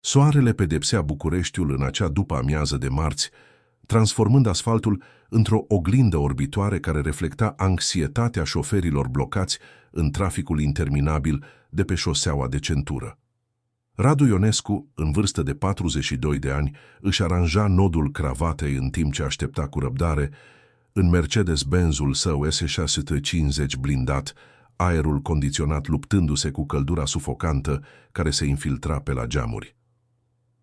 Soarele pedepsea Bucureștiul în acea după-amiază de marți, transformând asfaltul într-o oglindă orbitoare care reflecta anxietatea șoferilor blocați în traficul interminabil de pe șoseaua de centură. Radu Ionescu, în vârstă de 42 de ani, își aranja nodul cravatei în timp ce aștepta cu răbdare în Mercedes-Benzul său S650 blindat, aerul condiționat luptându-se cu căldura sufocantă care se infiltra pe la geamuri.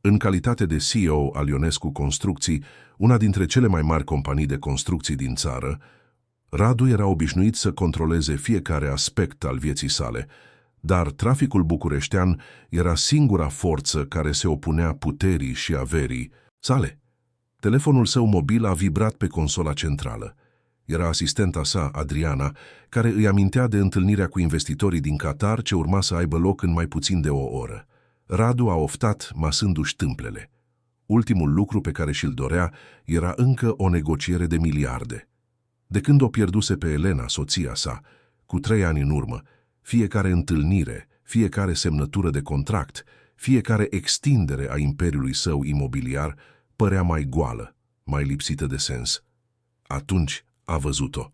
În calitate de CEO al Ionescu Construcții, una dintre cele mai mari companii de construcții din țară, Radu era obișnuit să controleze fiecare aspect al vieții sale, dar traficul bucureștean era singura forță care se opunea puterii și averii sale. Telefonul său mobil a vibrat pe consola centrală. Era asistenta sa, Adriana, care îi amintea de întâlnirea cu investitorii din Qatar ce urma să aibă loc în mai puțin de o oră. Radu a oftat, masându-și tâmplele. Ultimul lucru pe care și-l dorea era încă o negociere de miliarde. De când o pierduse pe Elena, soția sa, cu 3 ani în urmă, fiecare întâlnire, fiecare semnătură de contract, fiecare extindere a imperiului său imobiliar părea mai goală, mai lipsită de sens. Atunci a văzut-o.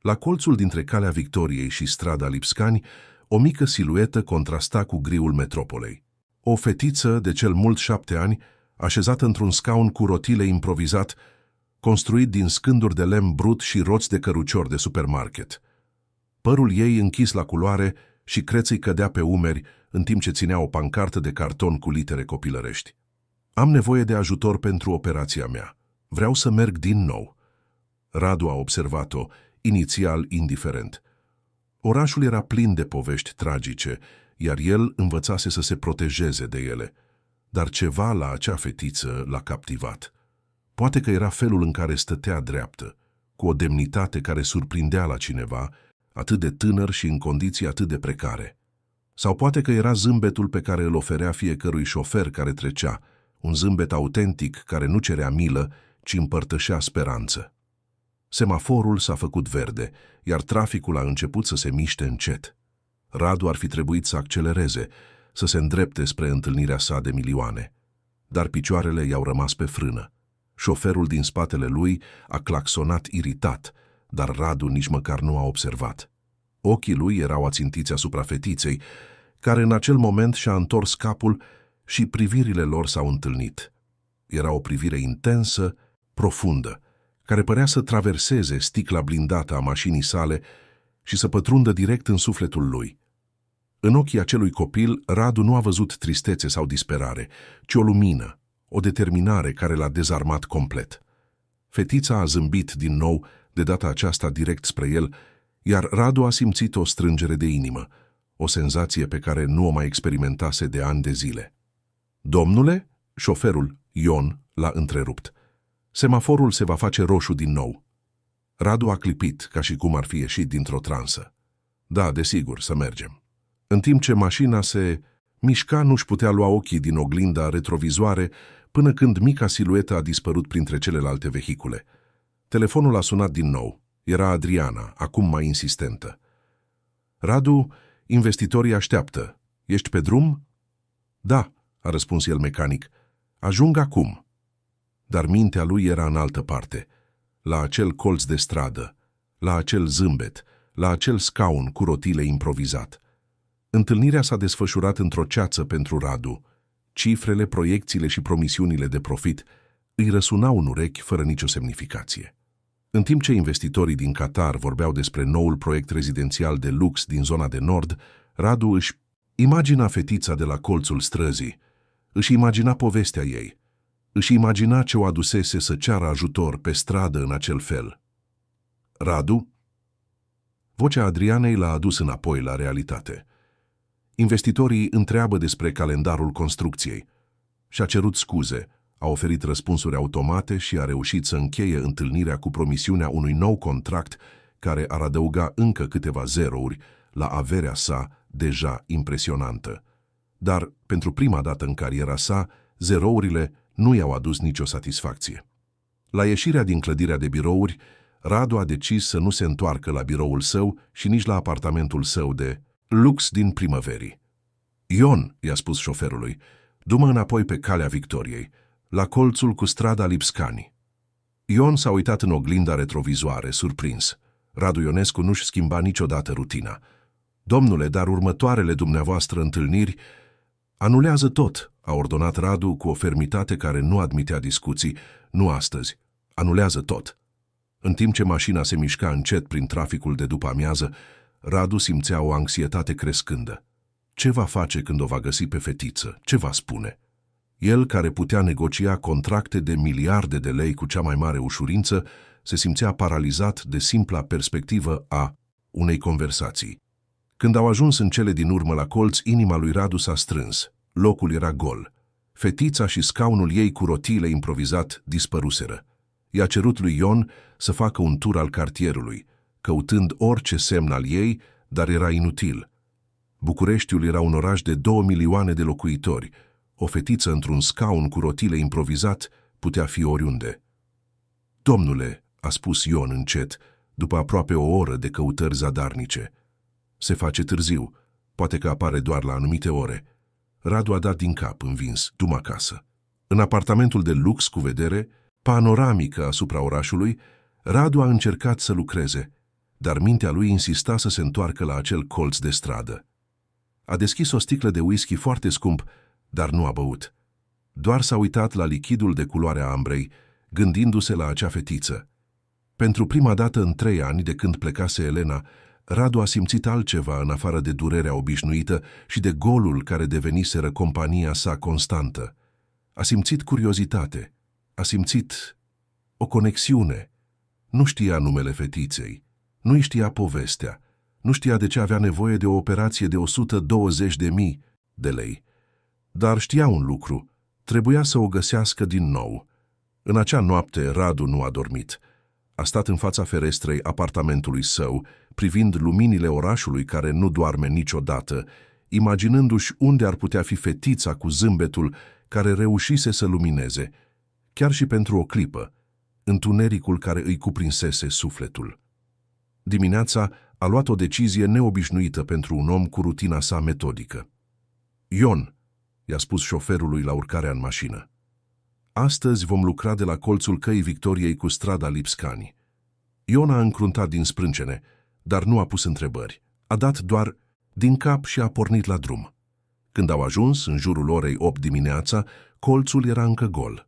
La colțul dintre Calea Victoriei și strada Lipscani, o mică siluetă contrasta cu griul metropolei. O fetiță de cel mult 7 ani, așezată într-un scaun cu rotile improvizat, construit din scânduri de lemn brut și roți de cărucior de supermarket. Părul ei închis la culoare și creț-i cădea pe umeri în timp ce ținea o pancartă de carton cu litere copilărești. Am nevoie de ajutor pentru operația mea. Vreau să merg din nou. Radu a observat-o, inițial indiferent. Orașul era plin de povești tragice, iar el învățase să se protejeze de ele. Dar ceva la acea fetiță l-a captivat. Poate că era felul în care stătea dreaptă, cu o demnitate care surprindea la cineva, atât de tânăr și în condiții atât de precare. Sau poate că era zâmbetul pe care îl oferea fiecărui șofer care trecea, un zâmbet autentic care nu cerea milă, ci împărtășea speranță. Semaforul s-a făcut verde, iar traficul a început să se miște încet. Radu ar fi trebuit să accelereze, să se îndrepte spre întâlnirea sa de milioane. Dar picioarele i-au rămas pe frână. Șoferul din spatele lui a claxonat iritat, dar Radu nici măcar nu a observat. Ochii lui erau ațintiți asupra fetiței, care în acel moment și-a întors capul și privirile lor s-au întâlnit. Era o privire intensă, profundă, care părea să traverseze sticla blindată a mașinii sale și să pătrundă direct în sufletul lui. În ochii acelui copil, Radu nu a văzut tristețe sau disperare, ci o lumină, o determinare care l-a dezarmat complet. Fetița a zâmbit din nou, de data aceasta direct spre el, iar Radu a simțit o strângere de inimă, o senzație pe care nu o mai experimentase de ani de zile. Domnule, șoferul, Ion, l-a întrerupt. Semaforul se va face roșu din nou. Radu a clipit, ca și cum ar fi ieșit dintr-o transă. Da, desigur, să mergem. În timp ce mașina se mișca, nu-și putea lua ochii din oglinda retrovizoare până când mica siluetă a dispărut printre celelalte vehicule. Telefonul a sunat din nou. Era Adriana, acum mai insistentă. Radu, investitorii așteaptă. Ești pe drum? Da, a răspuns el mecanic. Ajung acum. Dar mintea lui era în altă parte, la acel colț de stradă, la acel zâmbet, la acel scaun cu rotile improvizat. Întâlnirea s-a desfășurat într-o ceață pentru Radu. Cifrele, proiecțiile și promisiunile de profit îi răsunau în urechi fără nicio semnificație. În timp ce investitorii din Qatar vorbeau despre noul proiect rezidențial de lux din zona de nord, Radu își imagina fetița de la colțul străzii, își imagina povestea ei, își imagina ce o adusese să ceară ajutor pe stradă în acel fel. Radu? Vocea Adrianei l-a adus înapoi la realitate. Investitorii întreabă despre calendarul construcției. Și-a cerut scuze, a oferit răspunsuri automate și a reușit să încheie întâlnirea cu promisiunea unui nou contract care ar adăuga încă câteva zerouri la averea sa deja impresionantă. Dar, pentru prima dată în cariera sa, zerourile nu i-au adus nicio satisfacție. La ieșirea din clădirea de birouri, Radu a decis să nu se întoarcă la biroul său și nici la apartamentul său de lux din Primăverii. Ion, i-a spus șoferului, Du-mă înapoi pe calea victoriei, la colțul cu strada Lipscani. Ion s-a uitat în oglinda retrovizoare, surprins. Radu Ionescu nu-și schimba niciodată rutina. Domnule, dar următoarele dumneavoastră întâlniri... Anulează tot, a ordonat Radu cu o fermitate care nu admitea discuții. Nu astăzi. Anulează tot. În timp ce mașina se mișca încet prin traficul de după amiază, Radu simțea o anxietate crescândă. Ce va face când o va găsi pe fetiță? Ce va spune? El, care putea negocia contracte de miliarde de lei cu cea mai mare ușurință, se simțea paralizat de simpla perspectivă a unei conversații. Când au ajuns în cele din urmă la colț, inima lui Radu s-a strâns. Locul era gol. Fetița și scaunul ei cu rotile improvizat dispăruseră. I-a cerut lui Ion să facă un tur al cartierului, căutând orice semn al ei, dar era inutil. Bucureștiul era un oraș de 2 milioane de locuitori. O fetiță într-un scaun cu rotile improvizat putea fi oriunde. Domnule, a spus Ion încet, după aproape o oră de căutări zadarnice. Se face târziu, poate că apare doar la anumite ore. Radu a dat din cap, învins, du-mă acasă. În apartamentul de lux cu vedere, panoramică asupra orașului, Radu a încercat să lucreze, dar mintea lui insista să se întoarcă la acel colț de stradă. A deschis o sticlă de whisky foarte scump, dar nu a băut. Doar s-a uitat la lichidul de culoare ambrei, gândindu-se la acea fetiță. Pentru prima dată în 3 ani de când plecase Elena, Radu a simțit altceva în afară de durerea obișnuită și de golul care deveniseră compania sa constantă. A simțit curiozitate, a simțit o conexiune. Nu știa numele fetiței, nu-i știa povestea, nu știa de ce avea nevoie de o operație de 120.000 de lei. Dar știa un lucru, trebuia să o găsească din nou. În acea noapte Radu nu a dormit. A stat în fața ferestrei apartamentului său, privind luminile orașului care nu doarme niciodată, imaginându-și unde ar putea fi fetița cu zâmbetul care reușise să lumineze, chiar și pentru o clipă, întunericul care îi cuprinsese sufletul. Dimineața a luat o decizie neobișnuită pentru un om cu rutina sa metodică. Ion, i-a spus șoferului la urcarea în mașină, astăzi vom lucra de la colțul căii Victoriei cu strada Lipscani. Ion a încruntat din sprâncene, dar nu a pus întrebări. A dat doar din cap și a pornit la drum. Când au ajuns, în jurul orei 8 dimineața, colțul era încă gol.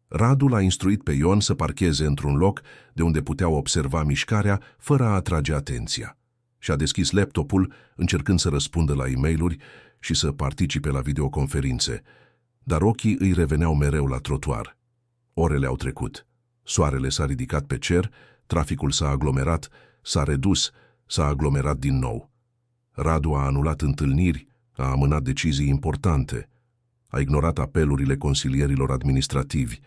Radu l-a instruit pe Ion să parcheze într-un loc de unde puteau observa mișcarea fără a atrage atenția. Și-a deschis laptopul, încercând să răspundă la e-mailuri și să participe la videoconferințe, dar ochii îi reveneau mereu la trotuar. Orele au trecut. Soarele s-a ridicat pe cer, traficul s-a aglomerat, s-a redus, s-a aglomerat din nou. Radu a anulat întâlniri, a amânat decizii importante, a ignorat apelurile consilierilor administrativi.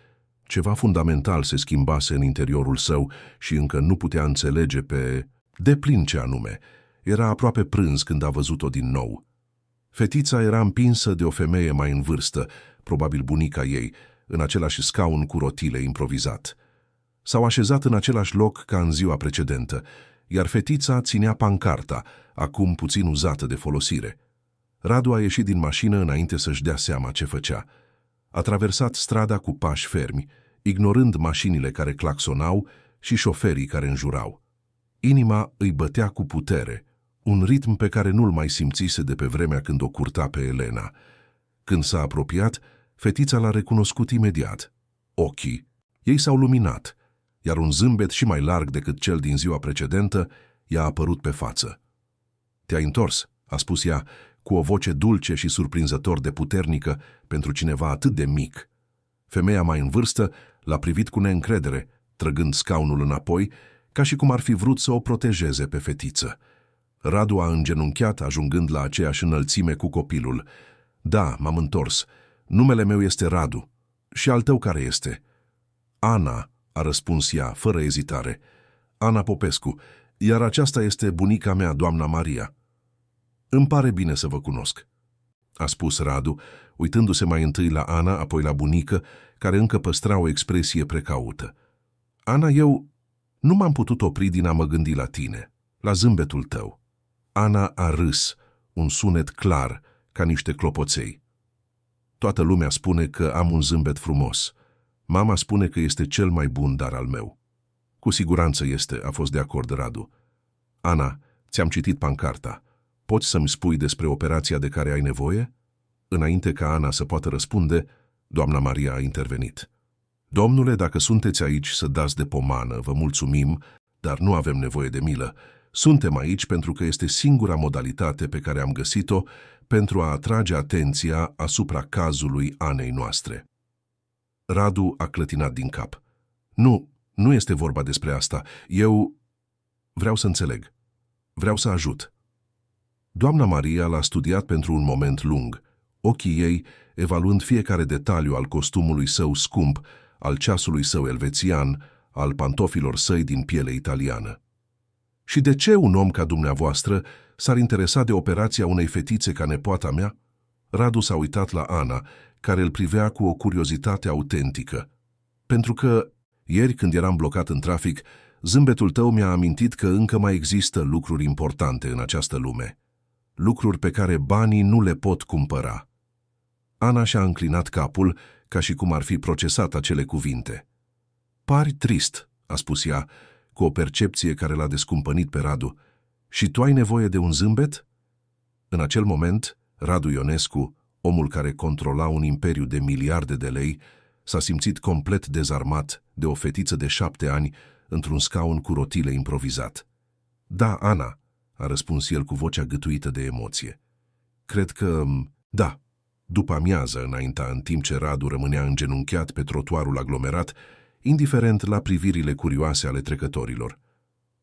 Ceva fundamental se schimbase în interiorul său și încă nu putea înțelege pe deplin ce anume. Era aproape prânz când a văzut-o din nou. Fetița era împinsă de o femeie mai în vârstă, probabil bunica ei, în același scaun cu rotile improvizat. S-au așezat în același loc ca în ziua precedentă, iar fetița ținea pancarta, acum puțin uzată de folosire. Radu a ieșit din mașină înainte să-și dea seama ce făcea. A traversat strada cu pași fermi, ignorând mașinile care claxonau și șoferii care înjurau. Inima îi bătea cu putere, un ritm pe care nu-l mai simțise de pe vremea când o curta pe Elena. Când s-a apropiat, fetița l-a recunoscut imediat. Ochii ei s-au luminat, iar un zâmbet și mai larg decât cel din ziua precedentă i-a apărut pe față. "Te-ai întors," a spus ea, cu o voce dulce și surprinzător de puternică pentru cineva atât de mic. Femeia mai în vârstă l-a privit cu neîncredere, trăgând scaunul înapoi, ca și cum ar fi vrut să o protejeze pe fetiță. Radu a îngenunchiat, ajungând la aceeași înălțime cu copilul. "Da, m-am întors. Numele meu este Radu. Și al tău care este?" "Ana," a răspuns ea, fără ezitare. "Ana Popescu, iar aceasta este bunica mea, doamna Maria." "Îmi pare bine să vă cunosc," a spus Radu, uitându-se mai întâi la Ana, apoi la bunică, care încă păstra o expresie precaută. "Ana, eu nu m-am putut opri din a mă gândi la tine, la zâmbetul tău." Ana a râs, un sunet clar, ca niște clopoței. Toată lumea spune că am un zâmbet frumos. Mama spune că este cel mai bun dar al meu. Cu siguranță este, a fost de acord Radu. Ana, ți-am citit pancarta. Poți să-mi spui despre operația de care ai nevoie? Înainte ca Ana să poată răspunde, doamna Maria a intervenit. Domnule, dacă sunteți aici să dați de pomană, vă mulțumim, dar nu avem nevoie de milă. Suntem aici pentru că este singura modalitate pe care am găsit-o pentru a atrage atenția asupra cazului Anei noastre. Radu a clătinat din cap. Nu este vorba despre asta. Eu vreau să înțeleg. Vreau să ajut. Doamna Maria l-a studiat pentru un moment lung, ochii ei evaluând fiecare detaliu al costumului său scump, al ceasului său elvețian, al pantofilor săi din piele italiană. Și de ce un om ca dumneavoastră s-ar interesa de operația unei fetițe ca nepoata mea? Radu s-a uitat la Ana, care îl privea cu o curiozitate autentică. Pentru că, ieri când eram blocat în trafic, zâmbetul tău mi-a amintit că încă mai există lucruri importante în această lume. Lucruri pe care banii nu le pot cumpăra. Ana și-a înclinat capul, ca și cum ar fi procesat acele cuvinte. Pari trist, a spus ea, cu o percepție care l-a descumpănit pe Radu. Și tu ai nevoie de un zâmbet? În acel moment, Radu Ionescu, omul care controla un imperiu de miliarde de lei, s-a simțit complet dezarmat de o fetiță de 7 ani într-un scaun cu rotile improvizat. Da, Ana, a răspuns el cu vocea gâtuită de emoție. Cred că... da. După amiază, înainta, în timp ce Radu rămânea îngenunchiat pe trotuarul aglomerat, indiferent la privirile curioase ale trecătorilor.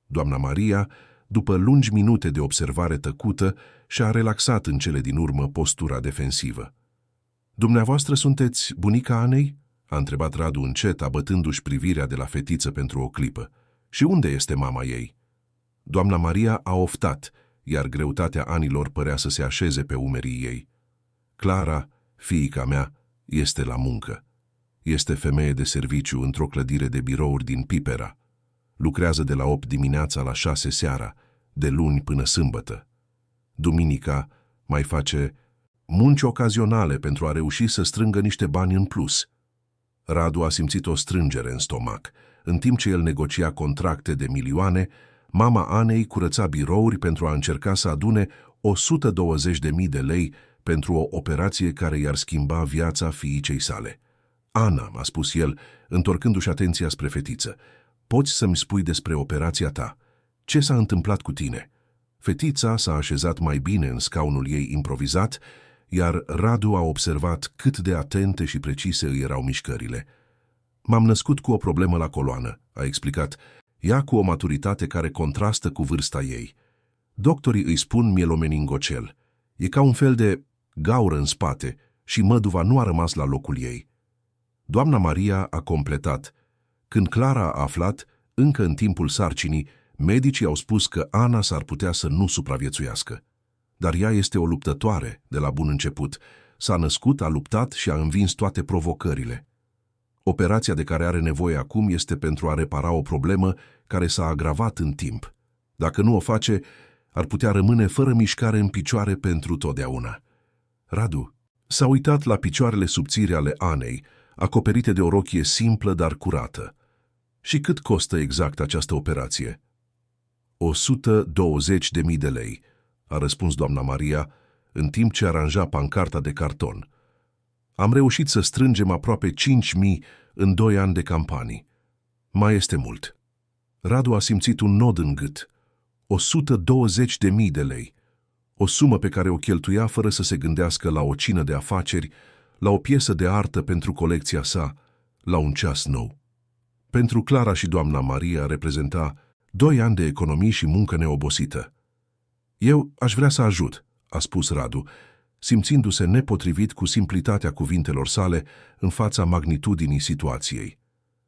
Doamna Maria, după lungi minute de observare tăcută, și-a relaxat în cele din urmă postura defensivă. Dumneavoastră sunteți bunica Anei?" a întrebat Radu încet, abătându-și privirea de la fetiță pentru o clipă. Și unde este mama ei?" Doamna Maria a oftat, iar greutatea anilor părea să se așeze pe umerii ei. Clara, fiica mea, este la muncă. Este femeie de serviciu într-o clădire de birouri din Pipera. Lucrează de la 8 dimineața la 6 seara, de luni până sâmbătă. Duminica mai face munci ocazionale pentru a reuși să strângă niște bani în plus. Radu a simțit o strângere în stomac. În timp ce el negocia contracte de milioane, mama Anei curăța birouri pentru a încerca să adune 120.000 de lei pentru o operație care i-ar schimba viața fiicei sale. Ana, a spus el, întorcându-și atenția spre fetiță, poți să-mi spui despre operația ta? Ce s-a întâmplat cu tine? Fetița s-a așezat mai bine în scaunul ei improvizat, iar Radu a observat cât de atente și precise îi erau mișcările. M-am născut cu o problemă la coloană, a explicat, ea cu o maturitate care contrastă cu vârsta ei. Doctorii îi spun mielomeningocel. E ca un fel de gaură în spate și măduva nu a rămas la locul ei. Doamna Maria a completat. Când Clara a aflat, încă în timpul sarcinii, medicii au spus că Ana s-ar putea să nu supraviețuiască. Dar ea este o luptătoare de la bun început. S-a născut, a luptat și a învins toate provocările. Operația de care are nevoie acum este pentru a repara o problemă care s-a agravat în timp. Dacă nu o face, ar putea rămâne fără mișcare în picioare pentru totdeauna. Radu s-a uitat la picioarele subțiri ale Anei, acoperite de o rochie simplă, dar curată. Și cât costă exact această operație? 120.000 de lei, a răspuns doamna Maria, în timp ce aranja pancarta de carton. Am reușit să strângem aproape 5.000 în 2 ani de campanii. Mai este mult. Radu a simțit un nod în gât. 120.000 de lei. O sumă pe care o cheltuia fără să se gândească la o cină de afaceri, la o piesă de artă pentru colecția sa, la un ceas nou. Pentru Clara și doamna Maria reprezenta 2 ani de economii și muncă neobosită. Eu aș vrea să ajut, a spus Radu, simțindu-se nepotrivit cu simplitatea cuvintelor sale în fața magnitudinii situației.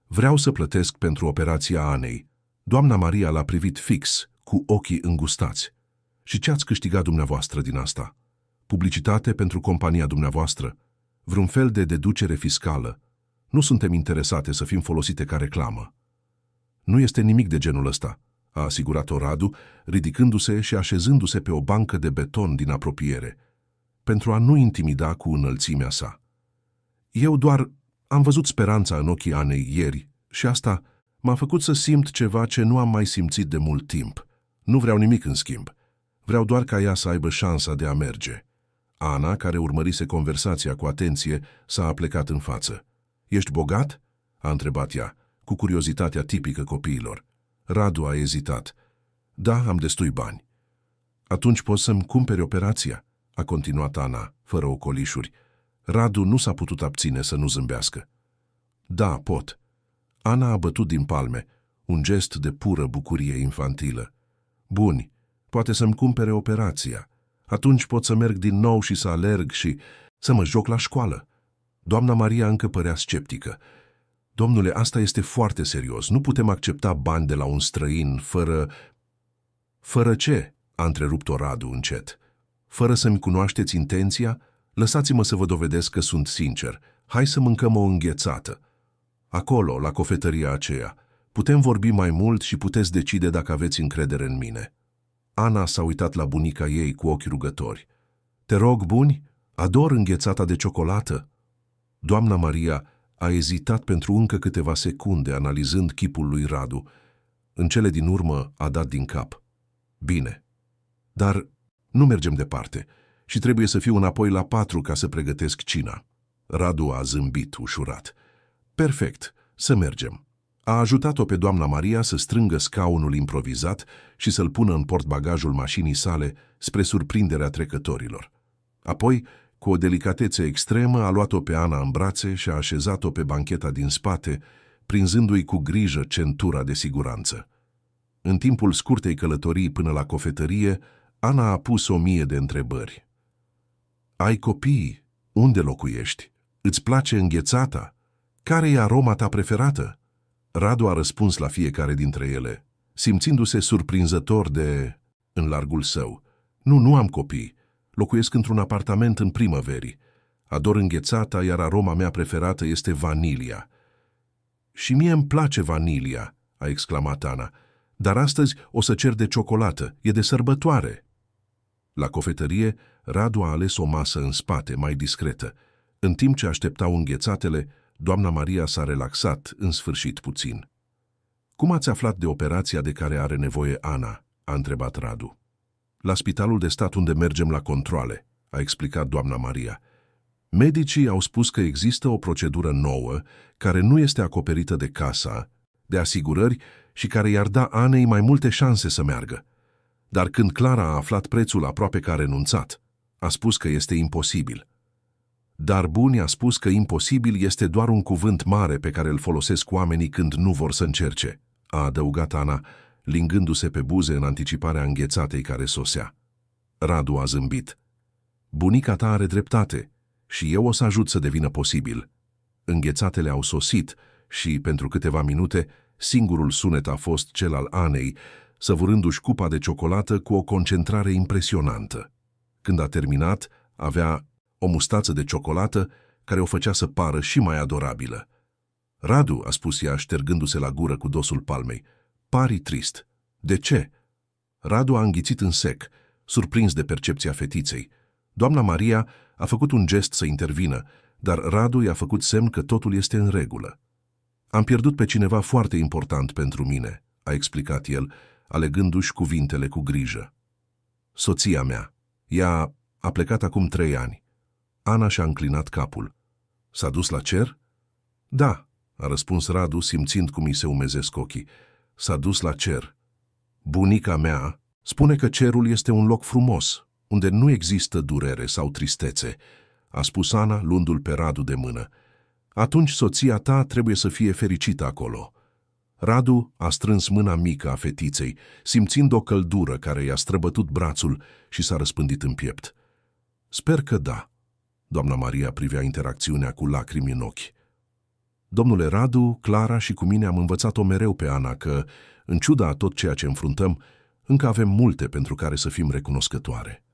Vreau să plătesc pentru operația Anei. Doamna Maria l-a privit fix, cu ochii îngustați. Și ce ați câștigat dumneavoastră din asta? Publicitate pentru compania dumneavoastră? Vreun fel de deducere fiscală? Nu suntem interesate să fim folosite ca reclamă. Nu este nimic de genul ăsta, a asigurat-o Radu, ridicându-se și așezându-se pe o bancă de beton din apropiere, pentru a nu intimida cu înălțimea sa. Eu doar am văzut speranța în ochii Anei ieri și asta m-a făcut să simt ceva ce nu am mai simțit de mult timp. Nu vreau nimic în schimb. Vreau doar ca ea să aibă șansa de a merge. Ana, care urmărise conversația cu atenție, s-a aplecat în față. Ești bogat?" a întrebat ea, cu curiozitatea tipică copiilor. Radu a ezitat. Da, am destui bani." Atunci poți să-mi cumperi operația?" a continuat Ana, fără ocolișuri. Radu nu s-a putut abține să nu zâmbească. Da, pot." Ana a bătut din palme, un gest de pură bucurie infantilă. Buni, poate să-mi cumpere operația. Atunci pot să merg din nou și să alerg și să mă joc la școală." Doamna Maria încă părea sceptică. Domnule, asta este foarte serios. Nu putem accepta bani de la un străin fără... Fără ce? A întrerupt-o Radu încet. Fără să-mi cunoașteți intenția? Lăsați-mă să vă dovedesc că sunt sincer. Hai să mâncăm o înghețată. Acolo, la cofetăria aceea. Putem vorbi mai mult și puteți decide dacă aveți încredere în mine." Ana s-a uitat la bunica ei cu ochi rugători. Te rog, buni, ador înghețata de ciocolată." Doamna Maria a ezitat pentru încă câteva secunde, analizând chipul lui Radu. În cele din urmă a dat din cap. Bine, dar nu mergem departe și trebuie să fiu înapoi la 4 ca să pregătesc cina." Radu a zâmbit ușurat. Perfect, să mergem." A ajutat-o pe doamna Maria să strângă scaunul improvizat și să-l pună în portbagajul mașinii sale spre surprinderea trecătorilor. Apoi, cu o delicatețe extremă, a luat-o pe Ana în brațe și a așezat-o pe bancheta din spate, prinzându-i cu grijă centura de siguranță. În timpul scurtei călătorii până la cofetărie, Ana a pus 1000 de întrebări. Ai copii? Unde locuiești? Îți place înghețata? Care e aroma ta preferată? Radu a răspuns la fiecare dintre ele, simțindu-se surprinzător de... în largul său. Nu am copii. Locuiesc într-un apartament în primăverii. Ador înghețata, iar aroma mea preferată este vanilia. Și mie îmi place vanilia, a exclamat Ana, dar astăzi o să cer de ciocolată, e de sărbătoare. La cofetărie, Radu a ales o masă în spate, mai discretă. În timp ce așteptau înghețatele, doamna Maria s-a relaxat în sfârșit puțin. Cum ați aflat de operația de care are nevoie Ana? A întrebat Radu. La spitalul de stat unde mergem la controale, a explicat doamna Maria. Medicii au spus că există o procedură nouă care nu este acoperită de casa, de asigurări și care i-ar da Anei mai multe șanse să meargă. Dar când Clara a aflat prețul, aproape că a renunțat. A spus că este imposibil. Dar Buni a spus că imposibil este doar un cuvânt mare pe care îl folosesc oamenii când nu vor să încerce, a adăugat Ana, lingându-se pe buze în anticiparea înghețatei care sosea. Radu a zâmbit. Bunica ta are dreptate și eu o să ajut să devină posibil. Înghețatele au sosit și, pentru câteva minute, singurul sunet a fost cel al Anei, săvârându-și cupa de ciocolată cu o concentrare impresionantă. Când a terminat, avea o mustață de ciocolată care o făcea să pară și mai adorabilă. Radu, a spus ea, ștergându-se la gură cu dosul palmei, pari trist. De ce? Radu a înghițit în sec, surprins de percepția fetiței. Doamna Maria a făcut un gest să intervină, dar Radu i-a făcut semn că totul este în regulă. Am pierdut pe cineva foarte important pentru mine, a explicat el, alegându-și cuvintele cu grijă. Soția mea. Ea a plecat acum 3 ani. Ana și-a înclinat capul. S-a dus la cer? Da, a răspuns Radu, simțind cum îi se umezesc ochii. S-a dus la cer. Bunica mea spune că cerul este un loc frumos, unde nu există durere sau tristețe, a spus Ana, luându-l pe Radu de mână. Atunci soția ta trebuie să fie fericită acolo. Radu a strâns mâna mică a fetiței, simțind o căldură care i-a străbătut brațul și s-a răspândit în piept. Sper că da. Doamna Maria privea interacțiunea cu lacrimi în ochi. Domnule Radu, Clara și cu mine am învățat-o mereu pe Ana că, în ciuda a tot ceea ce înfruntăm, încă avem multe pentru care să fim recunoscătoare.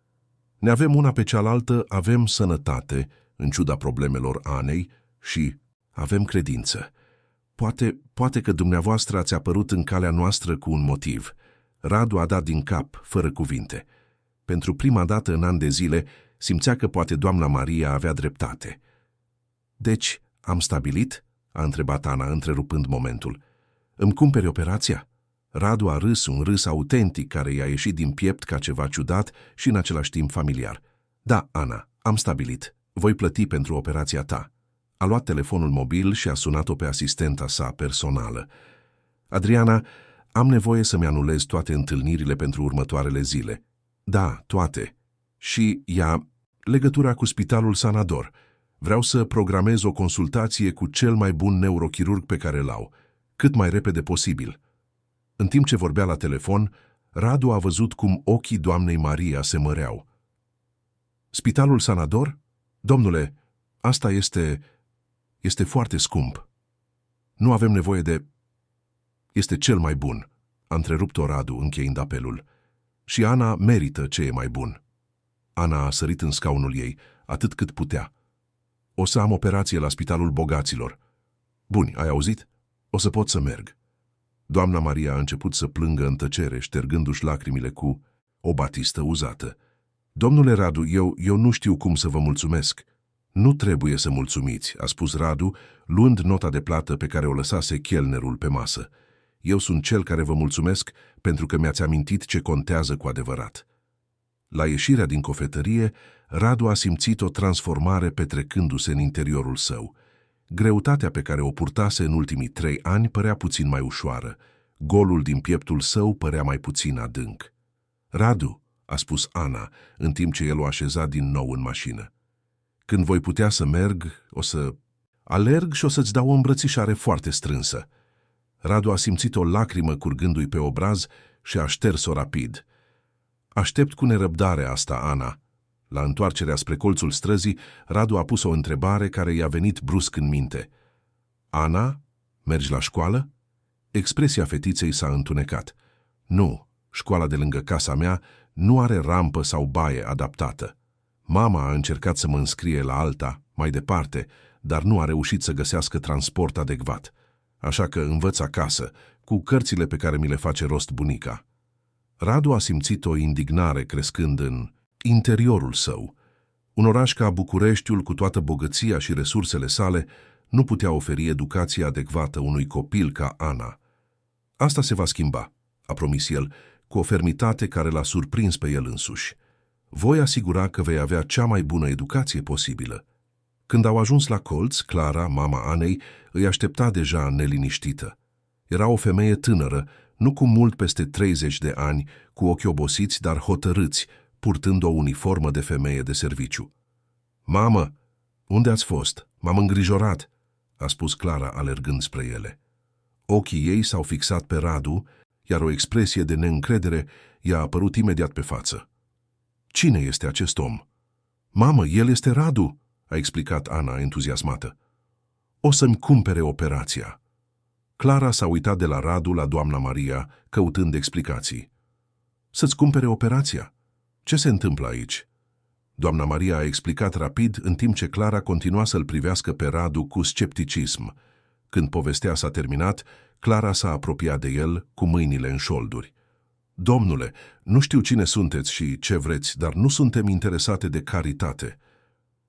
Ne avem una pe cealaltă, avem sănătate, în ciuda problemelor Anei, și avem credință. Poate că dumneavoastră ați apărut în calea noastră cu un motiv. Radu a dat din cap, fără cuvinte. Pentru prima dată în ani de zile, simțea că poate doamna Maria avea dreptate. Deci, am stabilit?" a întrebat Ana, întrerupând momentul. Îmi cumperi operația?" Radu a râs, un râs autentic care i-a ieșit din piept ca ceva ciudat și în același timp familiar. Da, Ana, am stabilit. Voi plăti pentru operația ta." A luat telefonul mobil și a sunat-o pe asistenta sa personală. Adriana, am nevoie să-mi anulez toate întâlnirile pentru următoarele zile." Da, toate. Și ea, legătura cu Spitalul Sanador. Vreau să programez o consultație cu cel mai bun neurochirurg pe care l-au, cât mai repede posibil." În timp ce vorbea la telefon, Radu a văzut cum ochii doamnei Maria se măreau. Spitalul Sanador? Domnule, asta este foarte scump. Nu avem nevoie de... Este cel mai bun, a întrerupt-o Radu, încheind apelul. Și Ana merită ce e mai bun. Ana a sărit în scaunul ei, atât cât putea. O să am operație la Spitalul Bogaților. Buni, ai auzit? O să pot să merg. Doamna Maria a început să plângă în tăcere, ștergându-și lacrimile cu o batistă uzată. Domnule Radu, eu nu știu cum să vă mulțumesc. Nu trebuie să mulțumiți, a spus Radu, luând nota de plată pe care o lăsase chelnerul pe masă. Eu sunt cel care vă mulțumesc pentru că mi-ați amintit ce contează cu adevărat. La ieșirea din cofetărie, Radu a simțit o transformare petrecându-se în interiorul său. Greutatea pe care o purtase în ultimii 3 ani părea puțin mai ușoară. Golul din pieptul său părea mai puțin adânc. Radu, a spus Ana, în timp ce el o așeza din nou în mașină. Când voi putea să merg, o să alerg și o să-ți dau o îmbrățișare foarte strânsă. Radu a simțit o lacrimă curgându-i pe obraz și a șters-o rapid. Aștept cu nerăbdare asta, Ana. La întoarcerea spre colțul străzii, Radu a pus o întrebare care i-a venit brusc în minte. Ana, mergi la școală? Expresia fetiței s-a întunecat. Nu, școala de lângă casa mea nu are rampă sau baie adaptată. Mama a încercat să mă înscrie la alta, mai departe, dar nu a reușit să găsească transport adecvat. Așa că învăț acasă, cu cărțile pe care mi le face rost bunica. Radu a simțit o indignare crescând în interiorul său. Un oraș ca Bucureștiul, cu toată bogăția și resursele sale, nu putea oferi educație adecvată unui copil ca Ana. Asta se va schimba, a promis el, cu o fermitate care l-a surprins pe el însuși. Voi asigura că vei avea cea mai bună educație posibilă. Când au ajuns la colț, Clara, mama Anei, îi aștepta deja neliniștită. Era o femeie tânără, nu cu mult peste 30 de ani, cu ochi obosiți, dar hotărâți, purtând o uniformă de femeie de serviciu. Mamă, unde ați fost? M-am îngrijorat, a spus Clara alergând spre ele. Ochii ei s-au fixat pe Radu, iar o expresie de neîncredere i-a apărut imediat pe față. Cine este acest om? Mamă, el este Radu, a explicat Ana entuziasmată. O să-mi cumpere operația. Clara s-a uitat de la Radu la doamna Maria, căutând explicații. Să-ți cumpere operația? Ce se întâmplă aici? Doamna Maria a explicat rapid, în timp ce Clara continua să-l privească pe Radu cu scepticism. Când povestea s-a terminat, Clara s-a apropiat de el cu mâinile în șolduri. Domnule, nu știu cine sunteți și ce vreți, dar nu suntem interesate de caritate.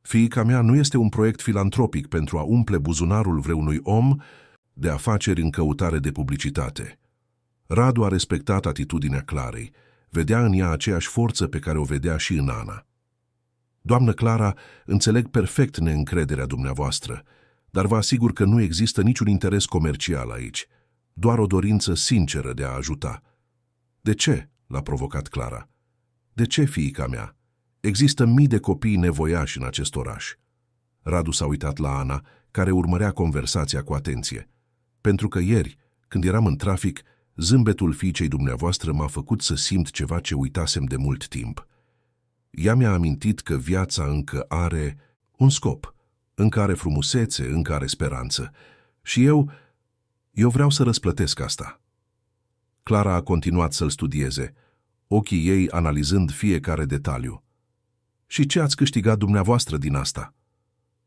Fiica mea nu este un proiect filantropic pentru a umple buzunarul vreunui om de afaceri în căutare de publicitate. Radu a respectat atitudinea Clarei. Vedea în ea aceeași forță pe care o vedea și în Ana. Doamnă Clara, înțeleg perfect neîncrederea dumneavoastră, dar vă asigur că nu există niciun interes comercial aici, doar o dorință sinceră de a ajuta. De ce? L-a provocat Clara. De ce, fiica mea? Există mii de copii nevoiași în acest oraș. Radu s-a uitat la Ana, care urmărea conversația cu atenție. Pentru că ieri, când eram în trafic, zâmbetul fiicei dumneavoastră m-a făcut să simt ceva ce uitasem de mult timp. Ea mi-a amintit că viața încă are un scop, încă are frumusețe, încă are speranță. Și eu vreau să răsplătesc asta. Clara a continuat să-l studieze, ochii ei analizând fiecare detaliu. Și ce ați câștigat dumneavoastră din asta?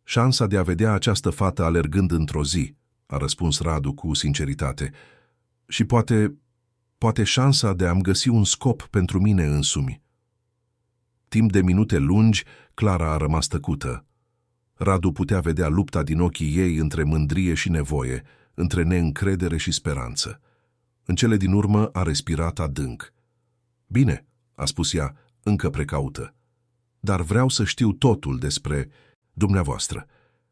Șansa de a vedea această fată alergând într-o zi, a răspuns Radu cu sinceritate. Și poate șansa de a-mi găsi un scop pentru mine însumi. Timp de minute lungi, Clara a rămas tăcută. Radu putea vedea lupta din ochii ei între mândrie și nevoie, între neîncredere și speranță. În cele din urmă a respirat adânc. Bine, a spus ea, încă precaută. Dar vreau să știu totul despre dumneavoastră.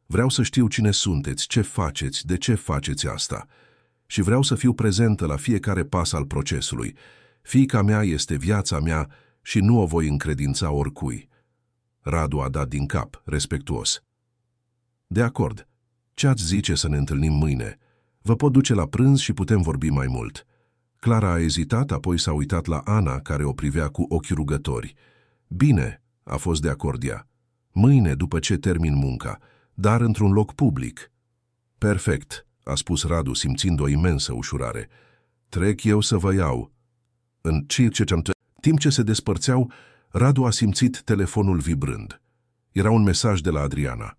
Vreau să știu cine sunteți, ce faceți, de ce faceți asta. Și vreau să fiu prezentă la fiecare pas al procesului. Fiica mea este viața mea și nu o voi încredința oricui. Radu a dat din cap, respectuos. De acord. Ce-ați zice să ne întâlnim mâine? Vă pot duce la prânz și putem vorbi mai mult. Clara a ezitat, apoi s-a uitat la Ana, care o privea cu ochi rugători. Bine, a fost de acord ea. Mâine, după ce termin munca, dar într-un loc public. Perfect, a spus Radu, simțind o imensă ușurare. Trec eu să vă iau. În timp ce se despărțeau, Radu a simțit telefonul vibrând. Era un mesaj de la Adriana.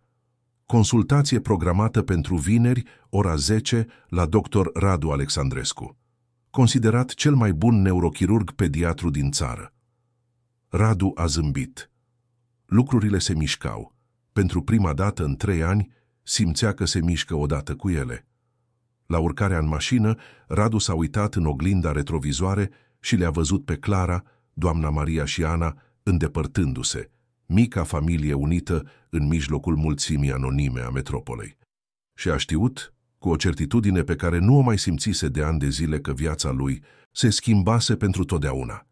Consultație programată pentru vineri, ora 10, la dr. Radu Alexandrescu. Considerat cel mai bun neurochirurg pediatru din țară. Radu a zâmbit. Lucrurile se mișcau. Pentru prima dată în 3 ani, simțea că se mișcă odată cu ele. La urcarea în mașină, Radu s-a uitat în oglinda retrovizoare și le-a văzut pe Clara, doamna Maria și Ana, îndepărtându-se, mica familie unită în mijlocul mulțimii anonime a metropolei. Și a știut, cu o certitudine pe care nu o mai simțise de ani de zile, că viața lui se schimbase pentru totdeauna.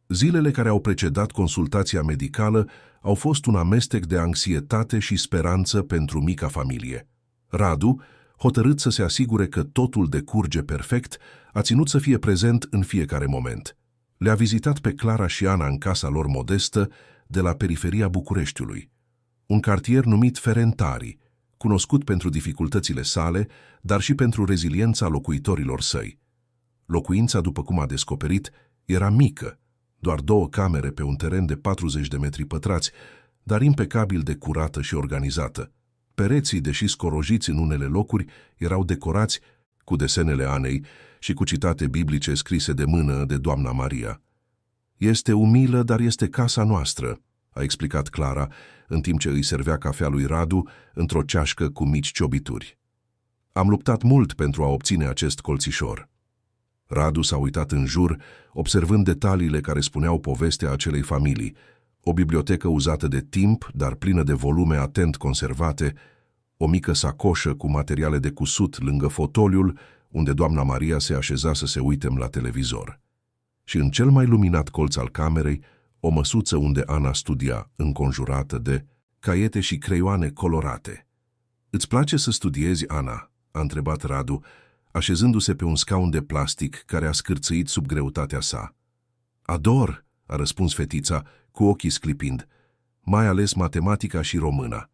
Zilele care au precedat consultația medicală au fost un amestec de anxietate și speranță pentru mica familie. Radu, hotărât să se asigure că totul decurge perfect, a ținut să fie prezent în fiecare moment. Le-a vizitat pe Clara și Ana în casa lor modestă de la periferia Bucureștiului, un cartier numit Ferentari, cunoscut pentru dificultățile sale, dar și pentru reziliența locuitorilor săi. Locuința, după cum a descoperit, era mică, doar 2 camere pe un teren de 40 de metri pătrați, dar impecabil de curată și organizată. Pereții, deși scorojiți în unele locuri, erau decorați cu desenele Anei și cu citate biblice scrise de mână de doamna Maria. Este umilă, dar este casa noastră, a explicat Clara, în timp ce îi servea cafea lui Radu într-o ceașcă cu mici ciobituri. Am luptat mult pentru a obține acest colțișor. Radu s-a uitat în jur, observând detaliile care spuneau povestea acelei familii, o bibliotecă uzată de timp, dar plină de volume atent conservate, o mică sacoșă cu materiale de cusut lângă fotoliul, unde doamna Maria se așeza să se uite la televizor. Și în cel mai luminat colț al camerei, o măsuță unde Ana studia, înconjurată de caiete și creioane colorate. Îți place să studiezi, Ana?" a întrebat Radu, așezându-se pe un scaun de plastic care a scârțâit sub greutatea sa. Ador," a răspuns fetița, cu ochii sclipind, mai ales matematica și româna.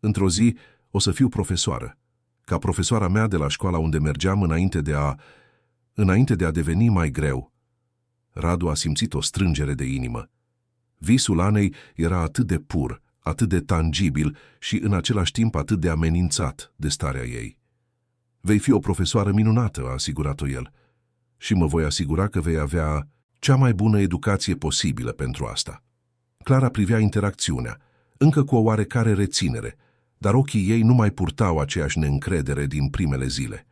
Într-o zi o să fiu profesoară, ca profesoara mea de la școala unde mergeam înainte de a deveni mai greu." Radu a simțit o strângere de inimă. Visul Anei era atât de pur, atât de tangibil și în același timp atât de amenințat de starea ei. Vei fi o profesoară minunată, a asigurat-o el, și mă voi asigura că vei avea cea mai bună educație posibilă pentru asta. Clara privea interacțiunea, încă cu o oarecare reținere, dar ochii ei nu mai purtau aceeași neîncredere din primele zile.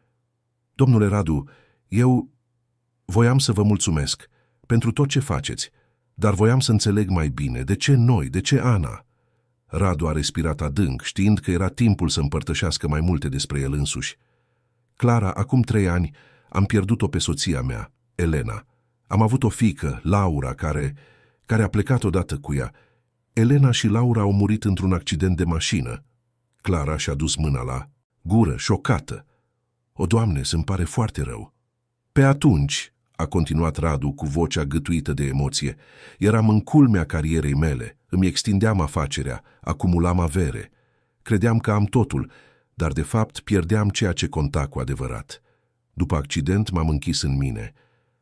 Domnule Radu, eu voiam să vă mulțumesc pentru tot ce faceți, dar voiam să înțeleg mai bine de ce noi, de ce Ana. Radu a respirat adânc, știind că era timpul să împărtășească mai multe despre el însuși. Clara, acum 3 ani, am pierdut-o pe soția mea, Elena. Am avut o fiică, Laura, care a plecat odată cu ea. Elena și Laura au murit într-un accident de mașină. Clara și-a dus mâna la gură, șocată. O, Doamne, să-mi pare foarte rău. Pe atunci, a continuat Radu cu vocea gâtuită de emoție, eram în culmea carierei mele, îmi extindeam afacerea, acumulam avere. Credeam că am totul, dar de fapt pierdeam ceea ce conta cu adevărat. După accident m-am închis în mine.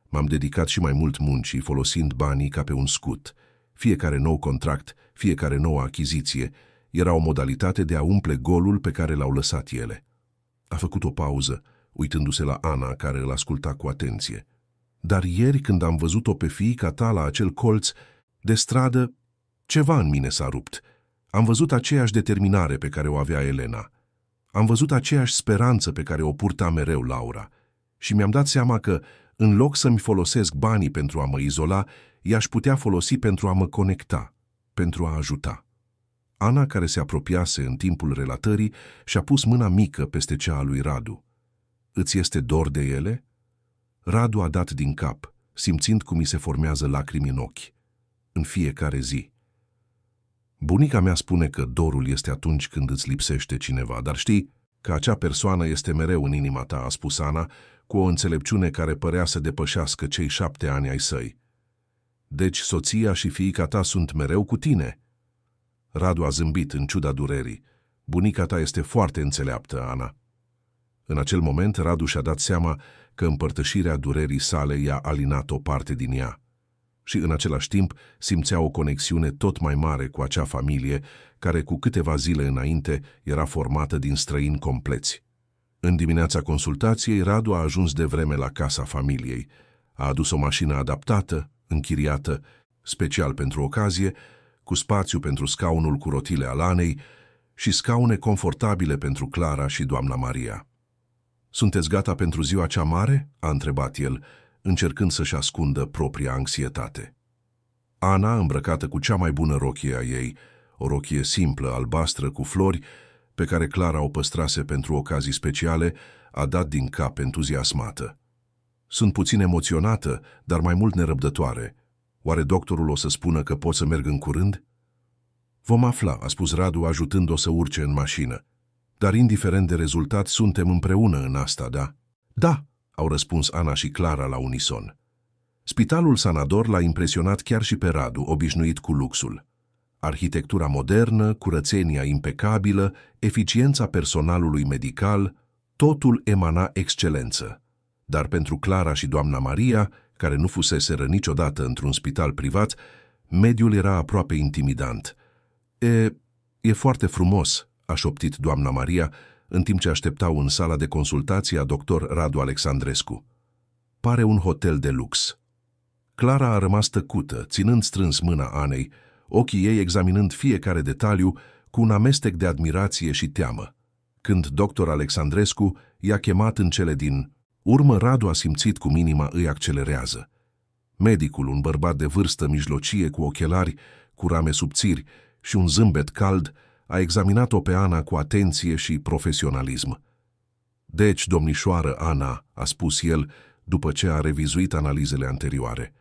M-am dedicat și mai mult muncii, folosind banii ca pe un scut. Fiecare nou contract, fiecare nouă achiziție, era o modalitate de a umple golul pe care l-au lăsat ele. A făcut o pauză, uitându-se la Ana, care îl asculta cu atenție. Dar ieri, când am văzut-o pe fiica ta la acel colț de stradă, ceva în mine s-a rupt. Am văzut aceeași determinare pe care o avea Elena. Am văzut aceeași speranță pe care o purta mereu Laura. Și mi-am dat seama că, în loc să-mi folosesc banii pentru a mă izola, i-aș putea folosi pentru a mă conecta, pentru a ajuta. Ana, care se apropiase în timpul relatării, și-a pus mâna mică peste cea a lui Radu. Îți este dor de ele? Radu a dat din cap, simțind cum îi se formează lacrimi în ochi. În fiecare zi. Bunica mea spune că dorul este atunci când îți lipsește cineva, dar știi că acea persoană este mereu în inima ta, a spus Ana, cu o înțelepciune care părea să depășească cei 7 ani ai săi. Deci soția și fiica ta sunt mereu cu tine? Radu a zâmbit în ciuda durerii. Bunica ta este foarte înțeleaptă, Ana. În acel moment, Radu și-a dat seama că împărtășirea durerii sale i-a alinat o parte din ea. Și în același timp simțea o conexiune tot mai mare cu acea familie, care cu câteva zile înainte era formată din străini compleți. În dimineața consultației, Radu a ajuns devreme la casa familiei. A adus o mașină adaptată, închiriată, special pentru ocazie, cu spațiu pentru scaunul cu rotile al Anei și scaune confortabile pentru Clara și doamna Maria. Sunteți gata pentru ziua cea mare?" a întrebat el, încercând să-și ascundă propria anxietate. Ana, îmbrăcată cu cea mai bună rochie a ei, o rochie simplă, albastră, cu flori, pe care Clara o păstrase pentru ocazii speciale, a dat din cap entuziasmată. Sunt puțin emoționată, dar mai mult nerăbdătoare. Oare doctorul o să spună că pot să merg în curând?" Vom afla," a spus Radu, ajutând-o să urce în mașină. Dar indiferent de rezultat, suntem împreună în asta, da?" Da," au răspuns Ana și Clara la unison. Spitalul Sanador l-a impresionat chiar și pe Radu, obișnuit cu luxul. Arhitectura modernă, curățenia impecabilă, eficiența personalului medical, totul emana excelență. Dar pentru Clara și doamna Maria, care nu fuseseră niciodată într-un spital privat, mediul era aproape intimidant. E foarte frumos," a șoptit doamna Maria, în timp ce așteptau în sala de consultație a doctor Radu Alexandrescu. Pare un hotel de lux." Clara a rămas tăcută, ținând strâns mâna Anei, ochii ei examinând fiecare detaliu cu un amestec de admirație și teamă. Când doctor Alexandrescu i-a chemat în cele din urmă, Radu a simțit cum inima îi accelerează. Medicul, un bărbat de vârstă mijlocie cu ochelari, cu rame subțiri și un zâmbet cald, a examinat-o pe Ana cu atenție și profesionalism. Deci, domnișoară Ana, a spus el, după ce a revizuit analizele anterioare,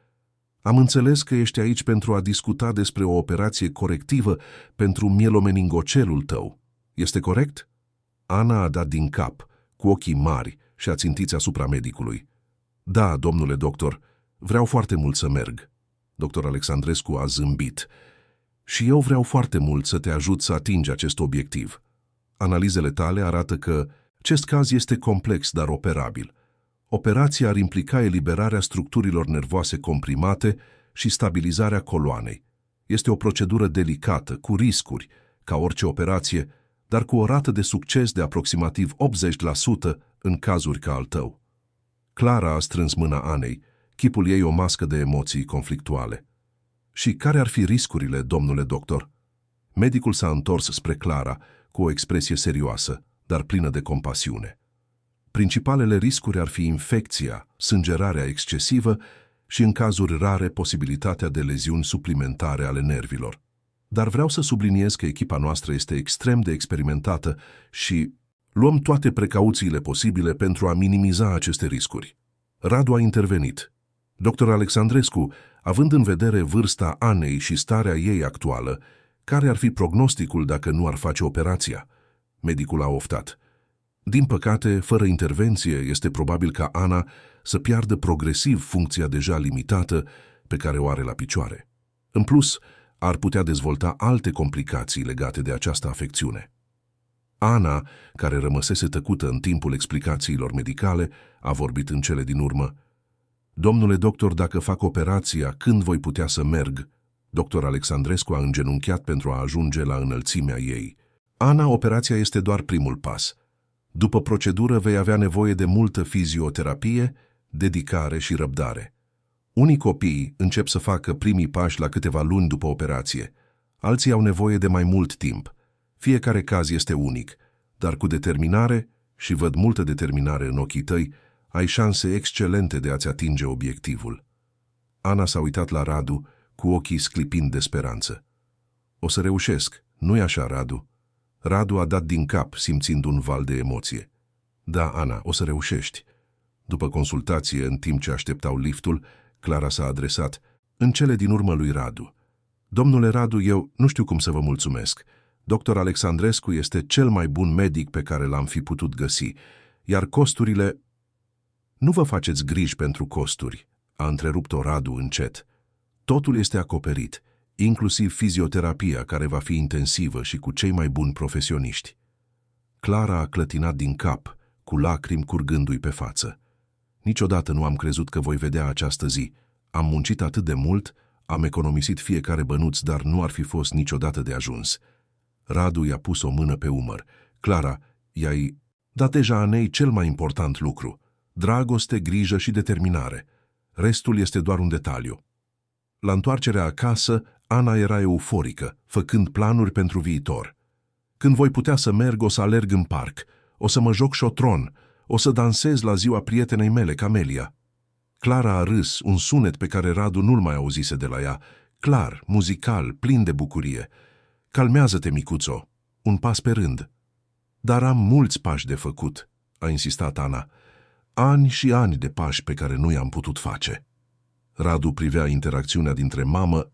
am înțeles că ești aici pentru a discuta despre o operație corectivă pentru mielomeningocelul tău. Este corect? Ana a dat din cap, cu ochii mari, și a țintit asupra medicului. Da, domnule doctor, vreau foarte mult să merg. Doctor Alexandrescu a zâmbit. Și eu vreau foarte mult să te ajut să atingi acest obiectiv. Analizele tale arată că acest caz este complex, dar operabil. Operația ar implica eliberarea structurilor nervoase comprimate și stabilizarea coloanei. Este o procedură delicată, cu riscuri, ca orice operație, dar cu o rată de succes de aproximativ 80% în cazuri ca al tău. Clara a strâns mâna Anei, chipul ei o mască de emoții conflictuale. Și care ar fi riscurile, domnule doctor? Medicul s-a întors spre Clara cu o expresie serioasă, dar plină de compasiune. Principalele riscuri ar fi infecția, sângerarea excesivă și, în cazuri rare, posibilitatea de leziuni suplimentare ale nervilor. Dar vreau să subliniez că echipa noastră este extrem de experimentată și luăm toate precauțiile posibile pentru a minimiza aceste riscuri. Radu a intervenit. Dr. Alexandrescu, având în vedere vârsta Anei și starea ei actuală, care ar fi prognosticul dacă nu ar face operația? Medicul a oftat. Din păcate, fără intervenție, este probabil ca Ana să piardă progresiv funcția deja limitată pe care o are la picioare. În plus, ar putea dezvolta alte complicații legate de această afecțiune. Ana, care rămăsese tăcută în timpul explicațiilor medicale, a vorbit în cele din urmă. Domnule doctor, dacă fac operația, când voi putea să merg? Doctor Alexandrescu a îngenunchiat pentru a ajunge la înălțimea ei. Ana, operația este doar primul pas. După procedură vei avea nevoie de multă fizioterapie, dedicare și răbdare. Unii copii încep să facă primii pași la câteva luni după operație, Alții au nevoie de mai mult timp. Fiecare caz este unic, dar cu determinare, și văd multă determinare în ochii tăi, ai șanse excelente de a-ți atinge obiectivul. Ana s-a uitat la Radu, cu ochii sclipind de speranță. O să reușesc, nu-i așa, Radu? Radu a dat din cap, simțind un val de emoție. Da, Ana, o să reușești. După consultație, în timp ce așteptau liftul, Clara s-a adresat, în cele din urmă lui Radu. Domnule Radu, eu nu știu cum să vă mulțumesc. Dr. Alexandrescu este cel mai bun medic pe care l-am fi putut găsi, iar costurile... Nu vă faceți griji pentru costuri, a întrerupt-o Radu încet. Totul este acoperit, inclusiv fizioterapia, care va fi intensivă și cu cei mai buni profesioniști. Clara a clătinat din cap, cu lacrimi curgându-i pe față. Niciodată nu am crezut că voi vedea această zi. Am muncit atât de mult, am economisit fiecare bănuț, dar nu ar fi fost niciodată de ajuns. Radu i-a pus o mână pe umăr. Clara, i-ai dat deja Anei cel mai important lucru. Dragoste, grijă și determinare. Restul este doar un detaliu. La întoarcerea acasă, Ana era euforică, făcând planuri pentru viitor. Când voi putea să merg, o să alerg în parc, o să mă joc șotron, o să dansez la ziua prietenei mele, Camelia. Clara a râs, un sunet pe care Radu nu-l mai auzise de la ea, clar, muzical, plin de bucurie. Calmează-te, micuțo, un pas pe rând. Dar am mulți pași de făcut, a insistat Ana. Ani și ani de pași pe care nu i-am putut face. Radu privea interacțiunea dintre mamă